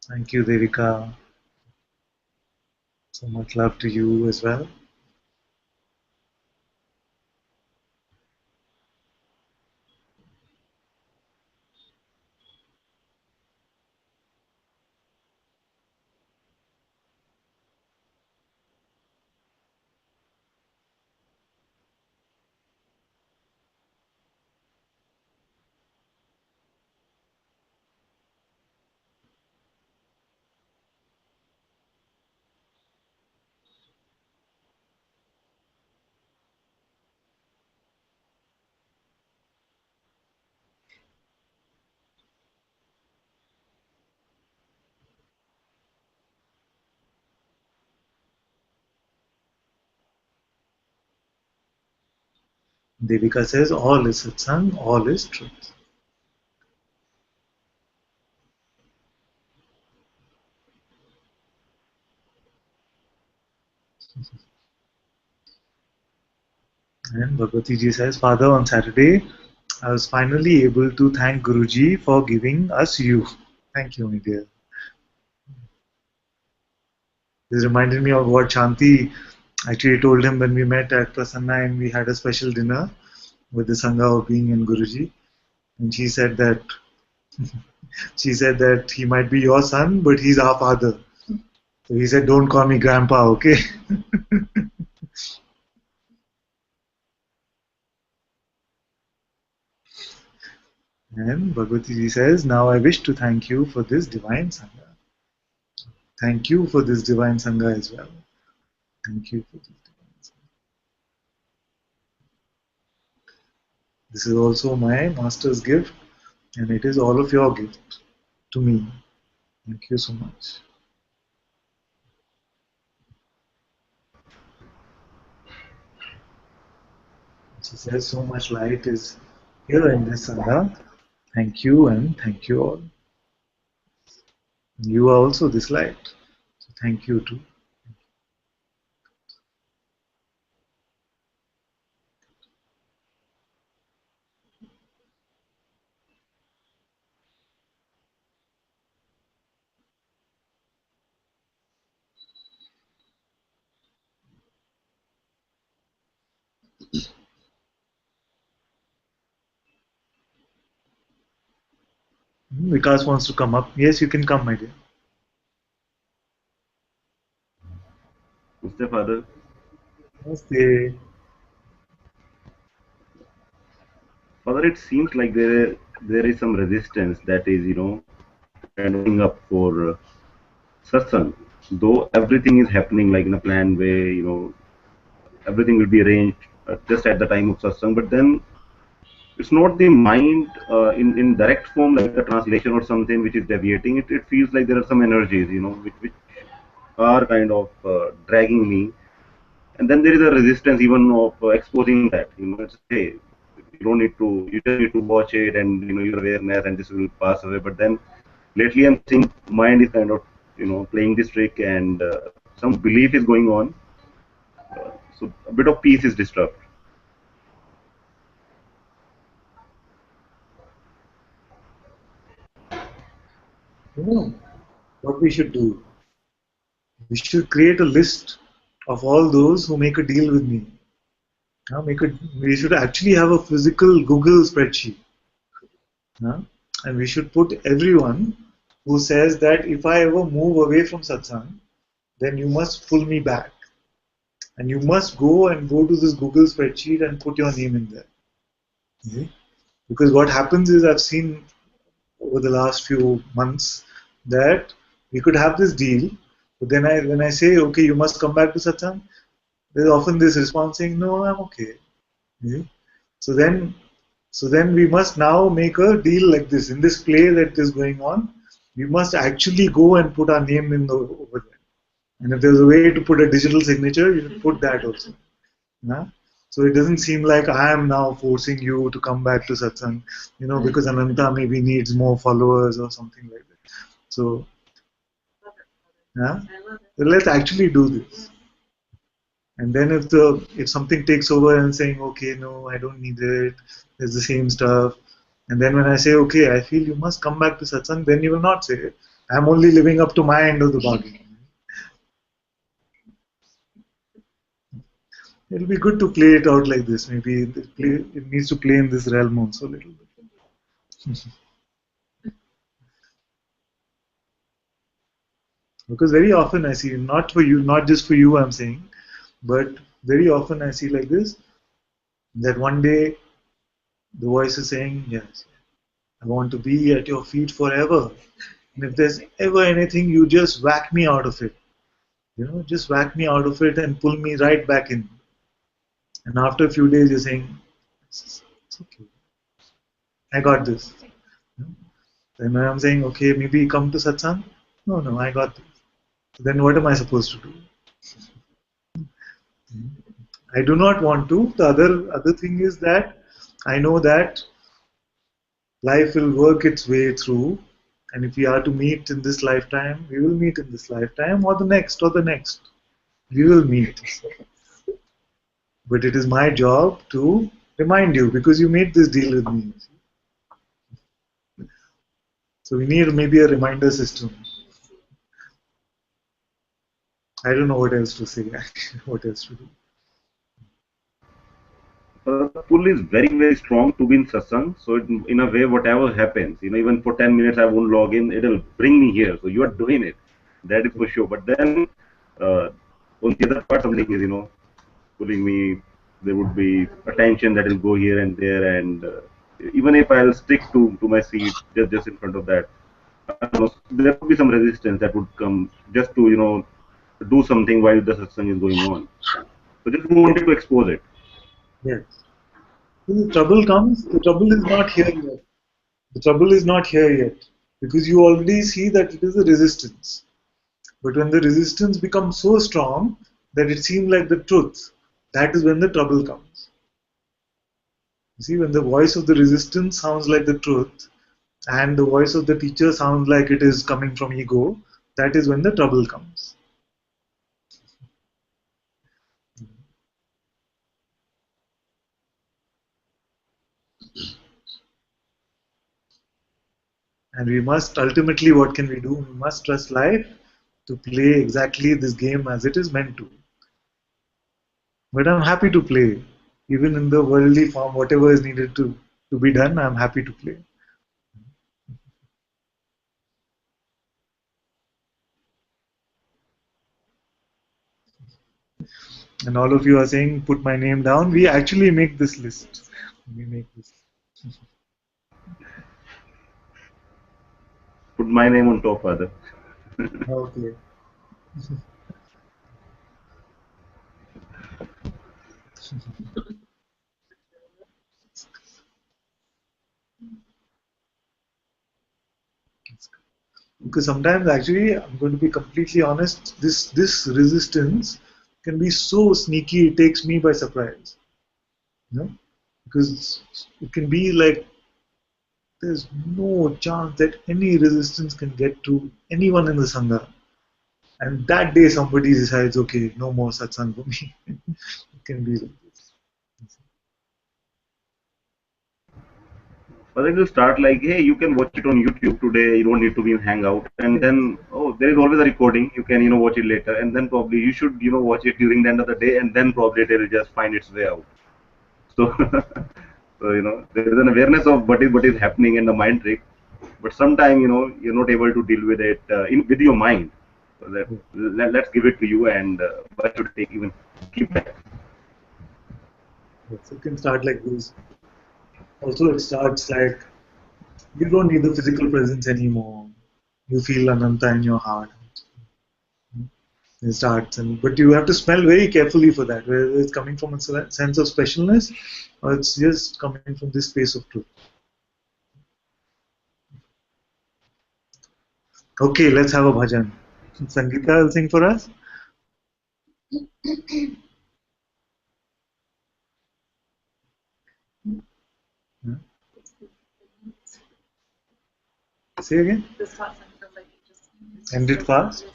Thank you, Devika. So much love to you as well. Devika says, all is satsang, all is truth. And Bhagavati ji says, Father, on Saturday, I was finally able to thank Guruji for giving us you. Thank you, my dear. This reminded me of what Shanti actually told him when we met at Prasanna and we had a special dinner with the Sangha of being in Guruji. And she said that he might be your son, but he's our father. So he said, don't call me grandpa, okay? And Bhagavati ji says, now I wish to thank you for this divine Sangha. Thank you for this divine Sangha as well. Thank you for this divine Sangha. This is also my master's gift, and it is all of your gift to me. Thank you so much. She says so much light is here in this Sangha. Thank you and thank you all. You are also this light. So thank you too. Vikas wants to come up. Yes, you can come, my dear. Mr. Father, Namaste. Father, it seems like there is some resistance that is, kind of coming up for satsang. Though everything is happening like in a planned way, everything will be arranged just at the time of satsang. But then it's not the mind in direct form like a translation or something which is deviating. It feels like there are some energies, which are kind of dragging me. And then there is a resistance even of exposing that. It's, hey, you just need to watch it and your awareness and this will pass away. But then lately I'm seeing mind is kind of playing this trick and some belief is going on. So a bit of peace is disturbed. You know what we should do? We should create a list of all those who make a deal with me. We should actually have a physical Google spreadsheet. And we should put everyone who says that if I ever move away from satsang, then you must pull me back. And you must go to this Google spreadsheet and put your name in there. Okay? Because what happens is I've seen over the last few months that we could have this deal, but then when I say, okay, you must come back to satsang, there's often this response saying, no, I'm okay. Okay? So then we must now make a deal like this. In this play that is going on, we must actually go and put our name over there. And if there's a way to put a digital signature, you should put that also. Yeah? So it doesn't seem like I am now forcing you to come back to satsang, because Ananta maybe needs more followers or something like that. So, yeah? So let's actually do this. And then if something takes over and saying, okay, no, I don't need it, it's the same stuff. And then when I say, okay, I feel you must come back to satsang, then you will not say it. I'm only living up to my end of the bargain. It'll be good to play it out like this. Maybe it needs to play in this realm also a little bit. Because very often I see, not for you, not just for you, I'm saying, but very often I see like this, that one day the voice is saying, yes, I want to be at your feet forever. And if there's ever anything, you just whack me out of it. Just whack me out of it and pull me right back in. And after a few days, you're saying, it's okay. I got this. Then I'm saying, okay, maybe come to Satsang. No, I got this. Then what am I supposed to do? I do not want to. The other thing is that I know that life will work its way through, and if we are to meet in this lifetime, we will meet in this lifetime or the next or the next. We will meet. But it is my job to remind you because you made this deal with me. So we need maybe a reminder system. I don't know what else to say. What else to do? The pull is very, very strong to be in satsang. So in a way, whatever happens, even for 10 minutes I won't log in, it'll bring me here. So you are doing it. That is for sure. But then on the other part, something is, pulling me. There would be attention that will go here and there. And even if I'll stick to my seat just in front of that, I don't know, there would be some resistance that would come just to, do something while the satsang is going on. So just wanted to expose it. Yes. When the trouble comes, the trouble is not here yet. The trouble is not here yet because you already see that it is a resistance. But when the resistance becomes so strong that it seems like the truth, that is when the trouble comes. You see, when the voice of the resistance sounds like the truth and the voice of the teacher sounds like it is coming from ego, that is when the trouble comes. And we must ultimately, what can we do? We must trust life to play exactly this game as it is meant to. But I'm happy to play. Even in the worldly form, whatever is needed to be done, I'm happy to play. And all of you are saying, put my name down. We actually make this list. We make this. Put my name on top, Father. Okay. Because sometimes, actually, I'm going to be completely honest. This resistance can be so sneaky. It takes me by surprise. Because it can be like there's no chance that any resistance can get to anyone in the sangha. And that day somebody decides, okay, no more satsang for me. It can be like this. But then you start like, hey, you can watch it on YouTube today. You don't need to be in Hangout. And then, oh, there is always a recording. You can, watch it later. And then probably you should, watch it during the end of the day. And then probably it will just find its way out. So, so there is an awareness of what is happening in the mind trick. But sometimes, you're not able to deal with it with your mind. So let's give it to you, and why should take even keep that? Yes, it can start like this. Also, it starts like you don't need the physical presence anymore. You feel Ananta in your heart. It starts, but you have to smell very carefully for that, whether it's coming from a sense of specialness or it's just coming from this space of truth. Okay, let's have a bhajan. Sangeeta will sing for us. Say again. This Satsang feels like it just End it fast.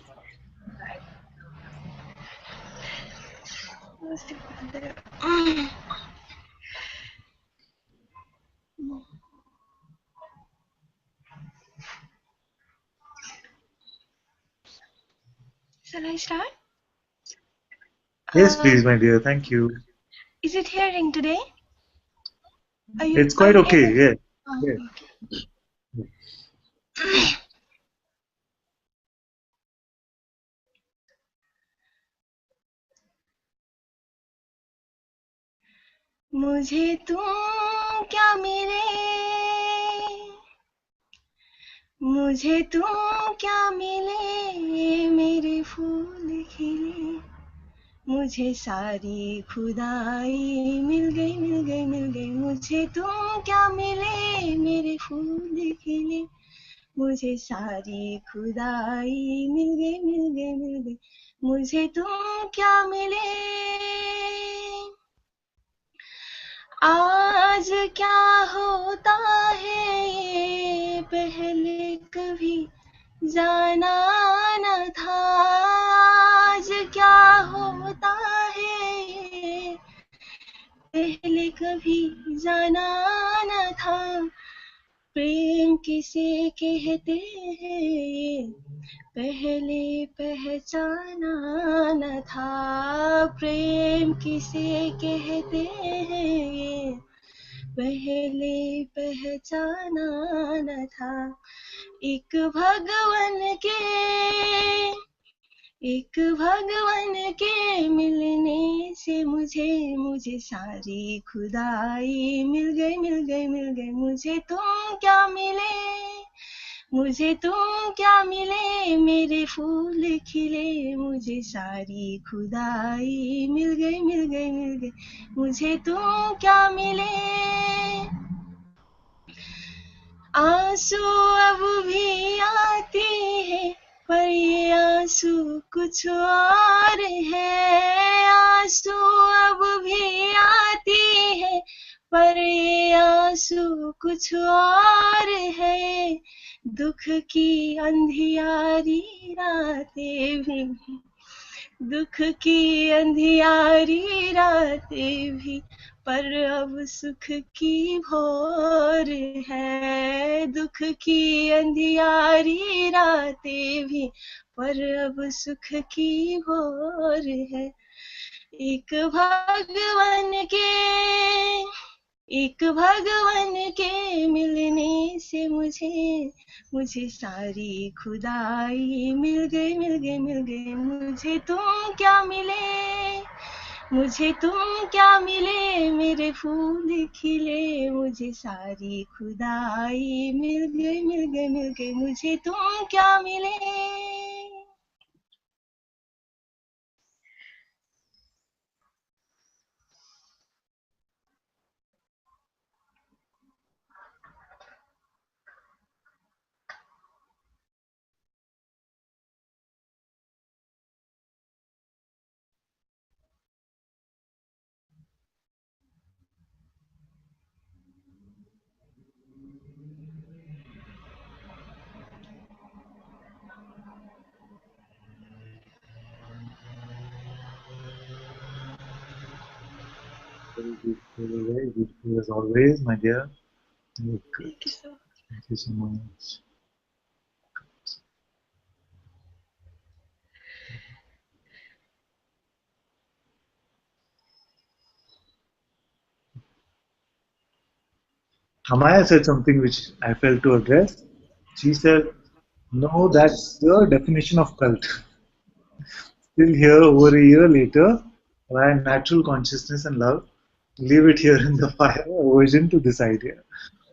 Shall I start? Yes, please, my dear. Thank you. Is it hearing today? It's quite okay. Yeah. Yeah. Okay. मुझे तुम क्या मिले, मुझे तुम क्या मिले, मेरे फूल खिले, मुझे सारी खुदाई मिल गई मिल गई मिल गई, मुझे तुम क्या मिले, मेरे फूल खिले, मुझे सारी खुदाई मिल गई मिल गई मिल गई, मुझे तुम क्या मिले। आज क्या होता है ये पहले कभी जाना न था, आज क्या होता है ये पहले कभी जाना न था, प्रेम किसे कहते हैं ये पहले पहचाना न था, प्रेम किसे कहते हैं ये पहले पहचाना न था, एक भगवन के मिलने से मुझे सारी खुदाई मिल गई मिल गई मिल गई, मुझे तुम क्या मिले, मुझे तुम क्या मिले, मेरे फूल खिले, मुझे सारी खुदाई मिल गई मिल गई मिल गई, मुझे तुम क्या मिले। आंसू अब भी आती है पर ये आंसू कुछ और है, आंसू अब भी आती है पर ये आंसू कुछ और है, दुख की अंधियारी रातें भी, दुख की अंधियारी रातें भी पर अब सुख की भोर है, दुख की अंधियारी रातें भी पर अब सुख की भोर है, एक भगवन के मिलने से मुझे सारी खुदाई मिल गई मिल गई मिल गई, मुझे तुम क्या मिले, मुझे तुम क्या मिले, मेरे फूल खिले, मुझे सारी खुदाई मिल गई मिल गई मिल गई, मुझे तुम क्या मिले। Very beautiful as always, my dear. Very good. Thank you so much. Thank you so much. Amaya said something which I felt to address. She said, no, that's the definition of cult. Still here over a year later, via natural consciousness and love, leave it here in the fire, aversion to this idea.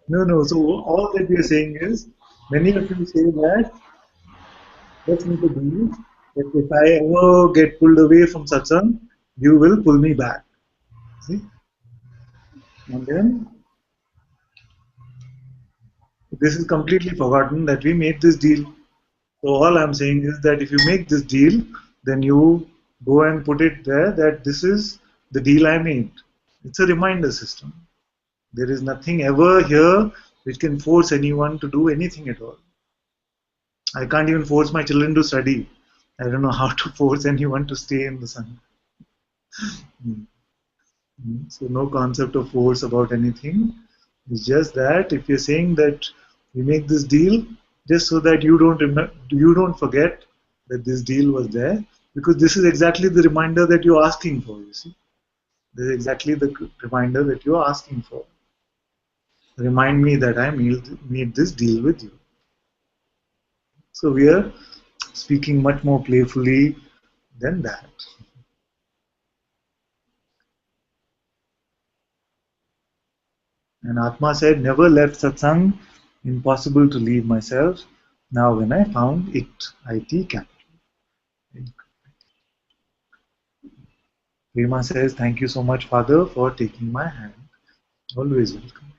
No. So all that we are saying is, many of you say that, let's make a deal, that if I ever get pulled away from satsang, you will pull me back. See? And then, this is completely forgotten that we made this deal. So all I'm saying is that if you make this deal, then you go and put it there that this is the deal I made. It's a reminder system. There is nothing ever here which can force anyone to do anything at all. I can't even force my children to study. I don't know how to force anyone to stay in the sun. So no concept of force about anything. It's just that if you're saying that we make this deal just so that you don't forget that this deal was there, because this is exactly the reminder that you're asking for, you see. This is exactly the reminder that you're asking for. Remind me that I made this deal with you. So we are speaking much more playfully than that. And Atma said, never left Satsang, impossible to leave myself. Now when I found it, IT capital. Prema says, thank you so much, Father, for taking my hand. Always welcome.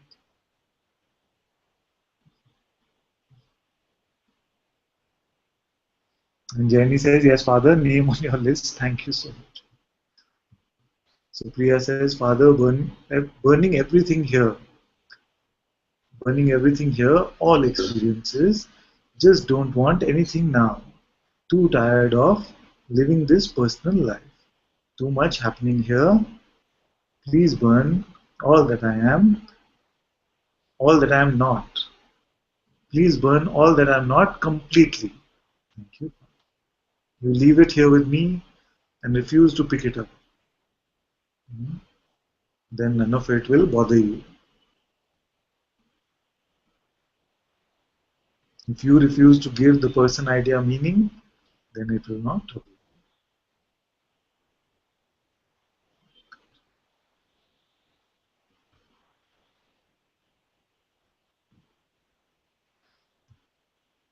And Jenny says, yes, Father, name on your list. Thank you so much. So Priya says, Father, burning everything here. Burning everything here, all experiences. Just don't want anything now. Too tired of living this personal life. Too much happening here. Please burn all that I am, all that I am not. Please burn all that I am not completely. Thank you. You leave it here with me and refuse to pick it up. Then none of it will bother you. If you refuse to give the person idea meaning, then it will not trouble you.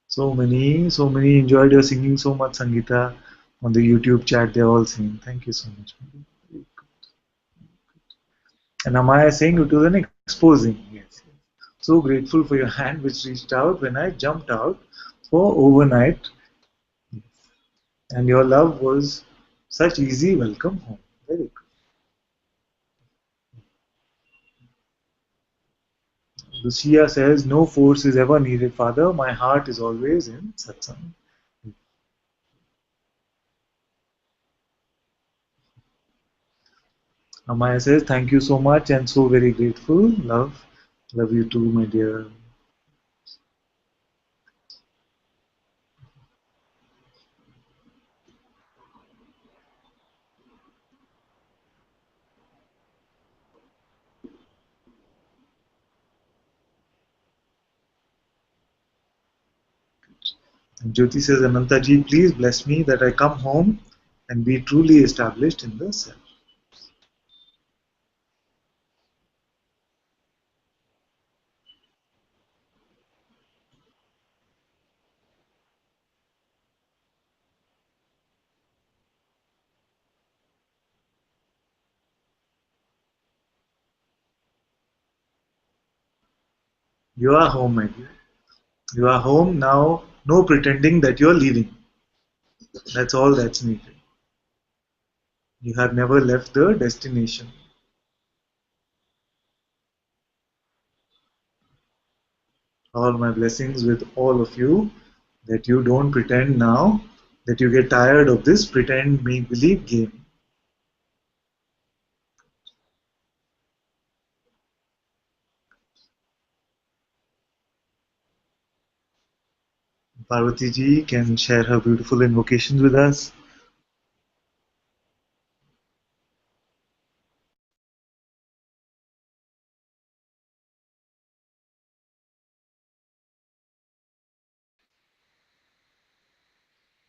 So many enjoyed your singing so much, Sangeeta. On the YouTube chat, they're all saying, thank you so much. And Amaya is saying it was an exposing. Yes. So grateful for your hand which reached out when I jumped out for overnight. And your love was such easy welcome home. Very good. Lucia says, no force is ever needed, Father. My heart is always in Satsang. Amaya says, thank you so much and so very grateful. Love. Love you too, my dear. And Jyoti says, Ananta ji, please bless me that I come home and be truly established in the self. You are home, my dear. You are home now. No pretending that you are leaving. That's all that's needed. You have never left the destination. All my blessings with all of you, that you don't pretend now, that you get tired of this pretend make-believe game. Parvati ji can share her beautiful invocations with us.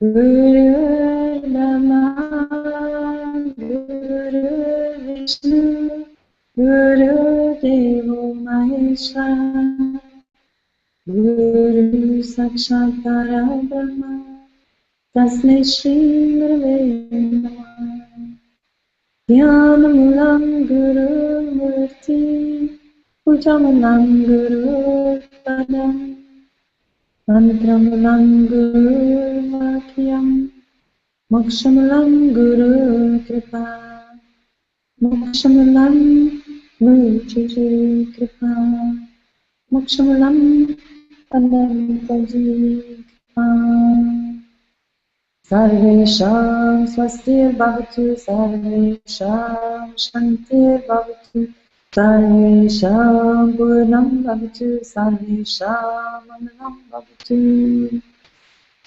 Guru Brahma, Guru Vishnu, Guru Devo Maheshwara, Guru Sakshat Parabrahma, Tasmai Shri Gurave Namah. Dhyanamalam Guru Murti, Pujamalam Guru Padam, Mantramalam Guru Vakyam, Mokshamalam Guru Kripa, Mokshamalam Guru Kripa, Mokshamalam Anantaji Kripa. Sarvesham Swastir Bhavatu, Sarvesham Shantir Bhavatu, Sarvesham Purnam Bhavatu, Sarvesham Amalam Bhavatu.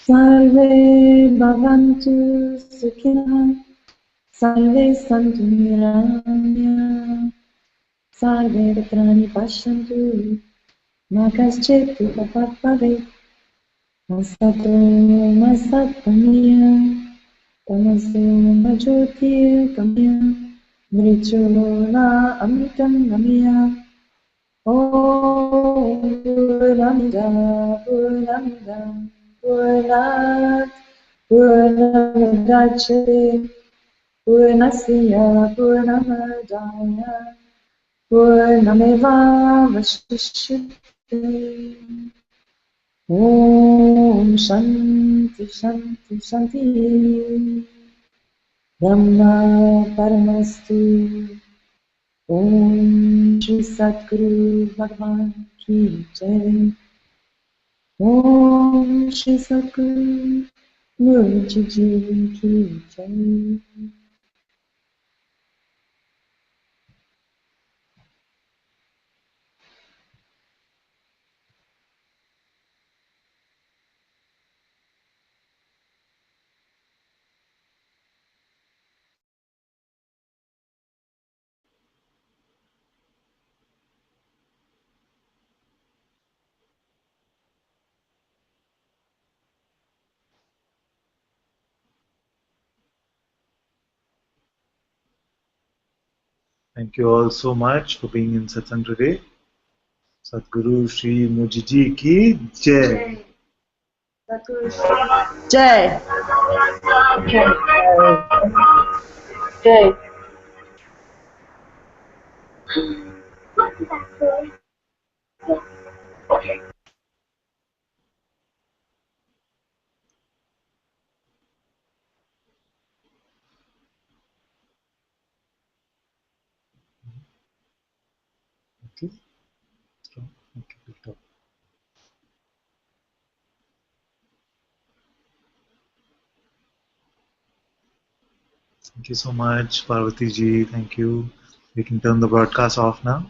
Salve bhavantu sukhina, salve santu niranya, salve vetrani pashantu, makaschet upapave, masato masatamiya, tamaso majyotir kamya, mrityula amritam gamiya. Om Purnamida Purnamida Purnat Purnamidachyate Purnasya Purnamadaya Purnameva Vashishyate. Om Shanti Shanti Shanti. Brahma Paramastu. Om Shri Satguru Bhagavan Ki Jai. Om Shri Satguru Guruji Ji Ki Jai. Thank you all so much for being in Satsang today. Sadguru Shri Mujiji ki Jai. Jai. Jai. Okay. Strong. Okay, we'll talk. Thank you so much, Parvati ji. Thank you. We can turn the broadcast off now.